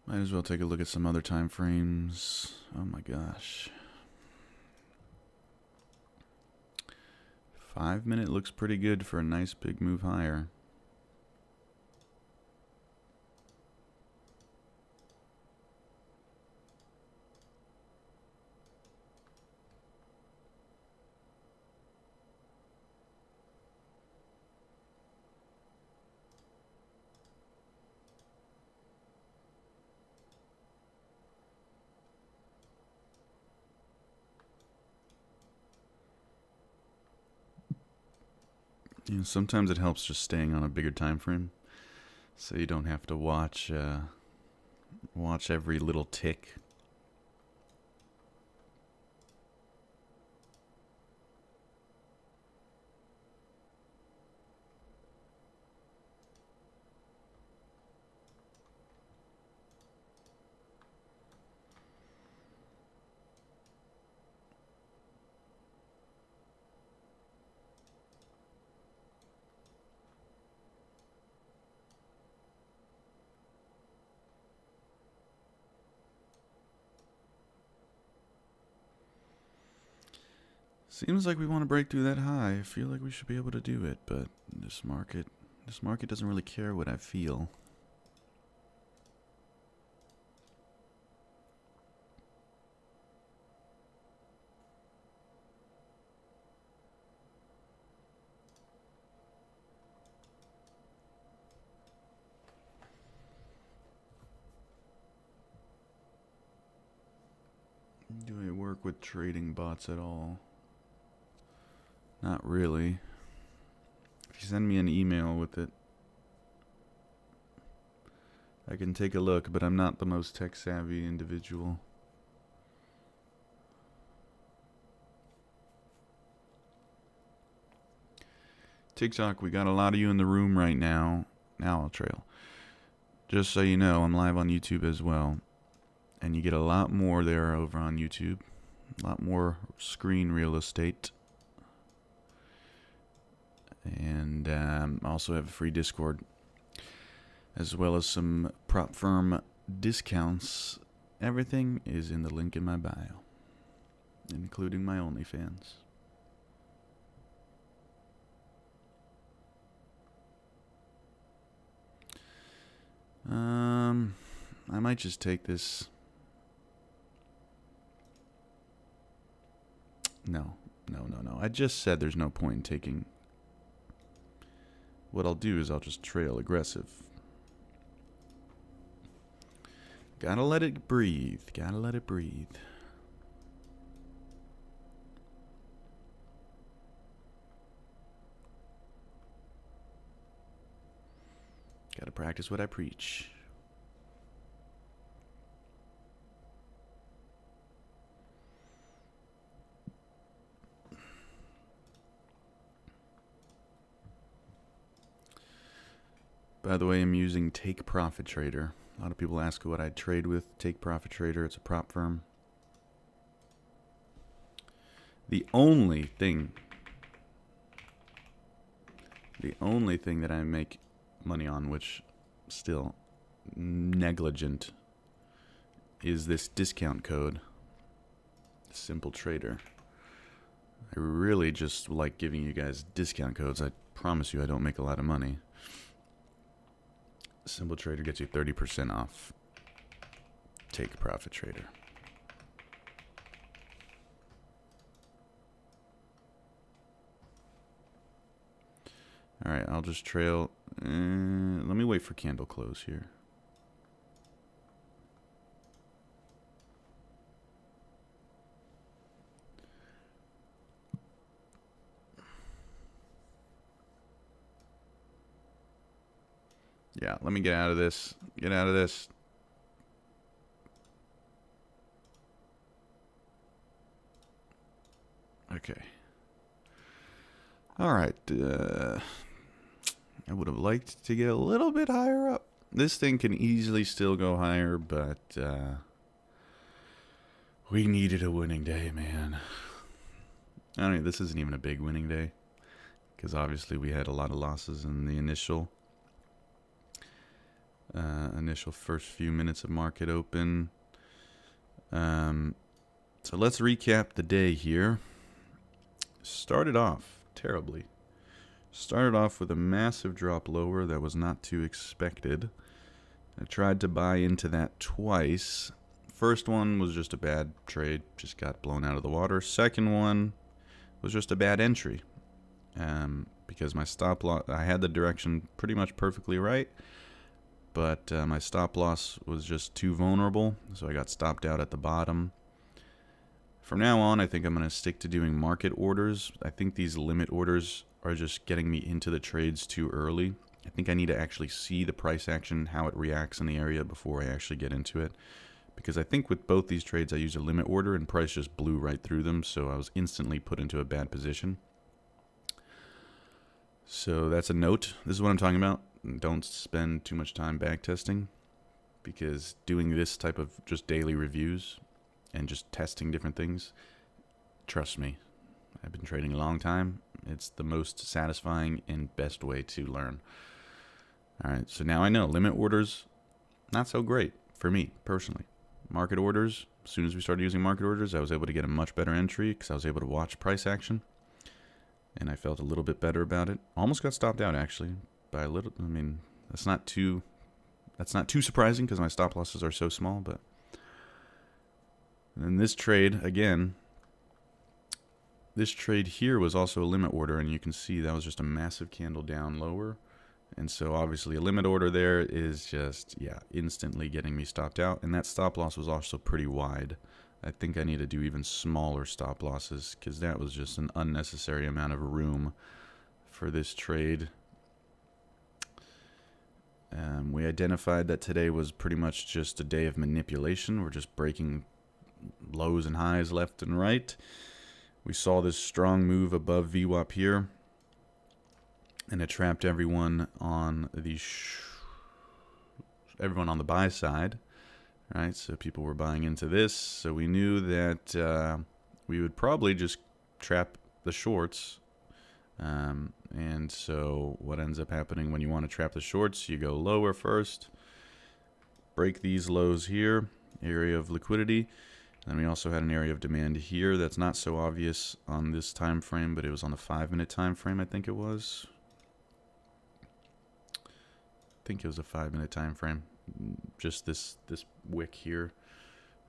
Might as well take a look at some other time frames. Oh my gosh. 5 minute looks pretty good for a nice big move higher. You know, sometimes it helps just staying on a bigger time frame, so you don't have to watch every little tick. Seems like we want to break through that high. I feel like we should be able to do it, but this market doesn't really care what I feel. Do I work with trading bots at all? Not really. If you send me an email with it, I can take a look, but I'm not the most tech savvy individual. TikTok, we got a lot of you in the room right now. Now I'll trail. Just so you know, I'm live on YouTube as well. And you get a lot more there over on YouTube. A lot more screen real estate. And also have a free Discord, as well as some prop firm discounts Everything is in the link in my bio, including my OnlyFans. I might just take this. No. I just said there's no point in taking. What I'll do is I'll just trail aggressive. Gotta let it breathe. Gotta let it breathe. Gotta practice what I preach. By the way, I'm using Take Profit Trader. A lot of people ask what I trade with. Take Profit Trader, it's a prop firm. The only thing that I make money on, which still negligent, is this discount code, Simple Trader. I really just like giving you guys discount codes. I promise you I don't make a lot of money. Simple Trader gets you 30% off. Take Profit Trader. Alright, I'll just trail. Let me wait for candle close here. Yeah, let me get out of this. Get out of this. Okay. Alright. I would have liked to get a little bit higher up. This thing can easily still go higher, but we needed a winning day, man. I don't know, this isn't even a big winning day, because obviously we had a lot of losses in the initial first few minutes of market open. So let's recap the day here. Started off terribly. Started off with a massive drop lower that was not too expected. I tried to buy into that twice. First one was just a bad trade, just got blown out of the water. Second one was just a bad entry, because my stop loss, I had the direction pretty much perfectly right, but my stop loss was just too vulnerable, so I got stopped out at the bottom. From now on, I think I'm going to stick to doing market orders. I think these limit orders are just getting me into the trades too early. I think I need to actually see the price action, how it reacts in the area before I actually get into it. Because I think with both these trades I used a limit order and price just blew right through them, so I was instantly put into a bad position. So that's a note. This is what I'm talking about. Don't spend too much time backtesting, because doing this type of just daily reviews and just testing different things, trust me, I've been trading a long time. It's the most satisfying and best way to learn. Alright, so now I know limit orders, not so great for me personally. Market orders, as soon as we started using market orders, I was able to get a much better entry because I was able to watch price action, and I felt a little bit better about it. Almost got stopped out actually by a little. I mean, that's not too surprising because my stop losses are so small. But then this trade again, this trade here was also a limit order, and you can see that was just a massive candle down lower. And so obviously a limit order there is just, yeah, instantly getting me stopped out. And that stop loss was also pretty wide. I think I need to do even smaller stop losses, because that was just an unnecessary amount of room for this trade. We identified that today was pretty much just a day of manipulation. We're just breaking lows and highs left and right. We saw this strong move above VWAP here, and it trapped everyone on the buy side, right? So people were buying into this. So we knew that we would probably just trap the shorts. And so what ends up happening when you want to trap the shorts, you go lower first, break these lows here, area of liquidity. And we also had an area of demand here that's not so obvious on this time frame, but it was on the 5-minute time frame, I think it was. I think it was a 5-minute time frame. Just this wick here.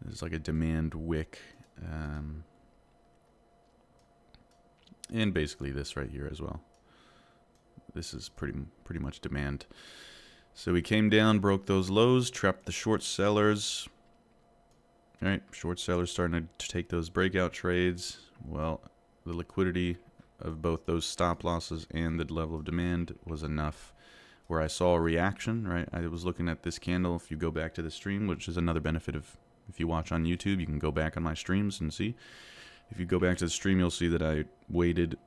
It's like a demand wick. And basically this right here as well. This is pretty much demand. So we came down, broke those lows, trapped the short sellers. All right, short sellers starting to take those breakout trades. Well, the liquidity of both those stop losses and the level of demand was enough where I saw a reaction, right? I was looking at this candle. If you go back to the stream, which is another benefit of if you watch on YouTube, you can go back on my streams and see. If you go back to the stream, you'll see that I waited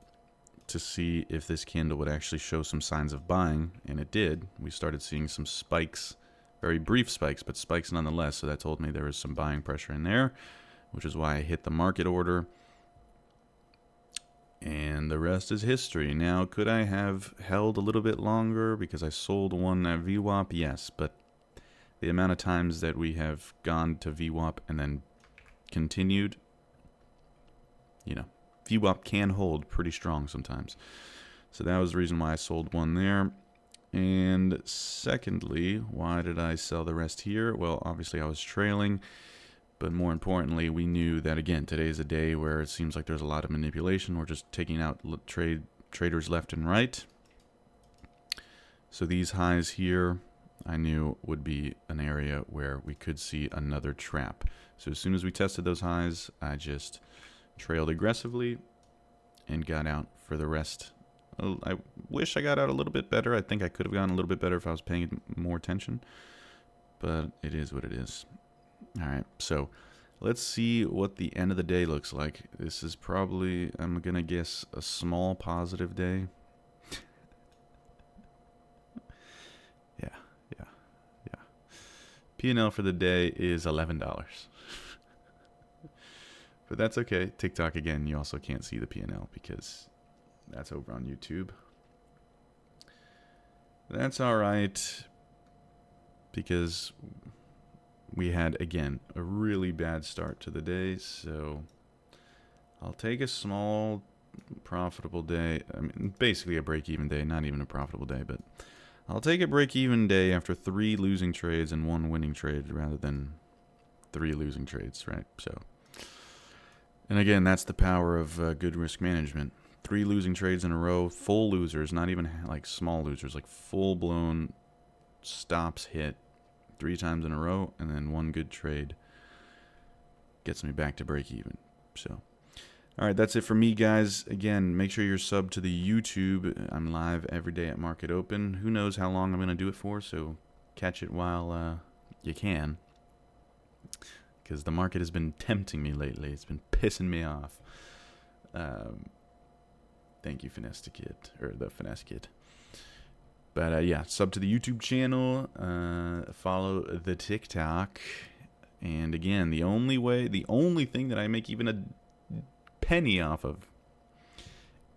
to see if this candle would actually show some signs of buying, and it did. We started seeing some spikes. Very brief spikes, but spikes nonetheless. So that told me there was some buying pressure in there, which is why I hit the market order. And the rest is history. Now, could I have held a little bit longer because I sold one at VWAP? Yes, but the amount of times that we have gone to VWAP and then continued, you know, VWAP can hold pretty strong sometimes. So that was the reason why I sold one there. And secondly, why did I sell the rest here? Well, obviously I was trailing, but more importantly, we knew that, again, today is a day where it seems like there's a lot of manipulation. We're just taking out traders left and right. So these highs here, I knew would be an area where we could see another trap. So as soon as we tested those highs, I just trailed aggressively and got out for the rest. I wish I got out a little bit better. I think I could have gone a little bit better if I was paying more attention, but it is what it is. All right, so let's see what the end of the day looks like. This is probably, I'm gonna guess, a small positive day. yeah. P&L for the day is $11. But that's okay. TikTok, again, you also can't see the P&L because that's over on YouTube. That's all right, because we had, again, a really bad start to the day. So I'll take a small profitable day. I mean, basically a break-even day, not even a profitable day, but I'll take a break-even day after 3 losing trades and 1 winning trade rather than 3 losing trades, right? So, and again, that's the power of good risk management. 3 losing trades in a row, full losers, not even like small losers, like full-blown stops hit 3 times in a row, and then 1 good trade gets me back to break even. So, all right, that's it for me, guys. Again, make sure you're subbed to the YouTube. I'm live every day at Market Open. Who knows how long I'm going to do it for, so catch it while you can, because the market has been tempting me lately. It's been pissing me off. Thank you, Finesse Kid, or the Finesse Kid. But yeah, sub to the YouTube channel, follow the TikTok, and again, the only thing that I make even a penny off of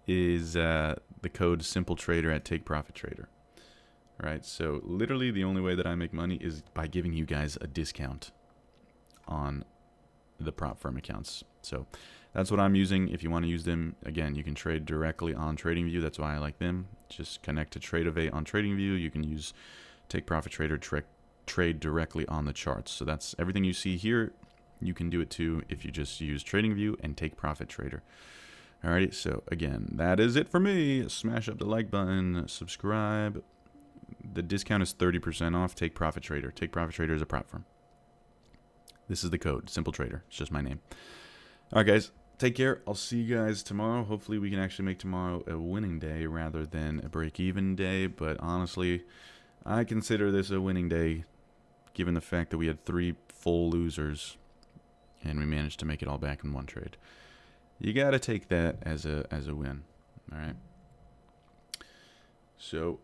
is the code SimpleTrader at TakeProfitTrader. Right, so literally the only way that I make money is by giving you guys a discount on the prop firm accounts. So that's what I'm using. If you want to use them, again, you can trade directly on TradingView. That's why I like them. Just connect to Tradeovate on TradingView. You can use TakeProfitTrader, trade directly on the charts. So that's everything you see here. You can do it too if you just use TradingView and TakeProfitTrader. Alrighty, so again, that is it for me. Smash up the like button, subscribe. The discount is 30% off TakeProfitTrader. TakeProfitTrader is a prop firm. This is the code, SimpleTrader. It's just my name. All right, guys. Take care. I'll see you guys tomorrow. Hopefully we can actually make tomorrow a winning day rather than a break-even day. But honestly, I consider this a winning day given the fact that we had 3 full losers and we managed to make it all back in 1 trade. You got to take that as a win. All right. So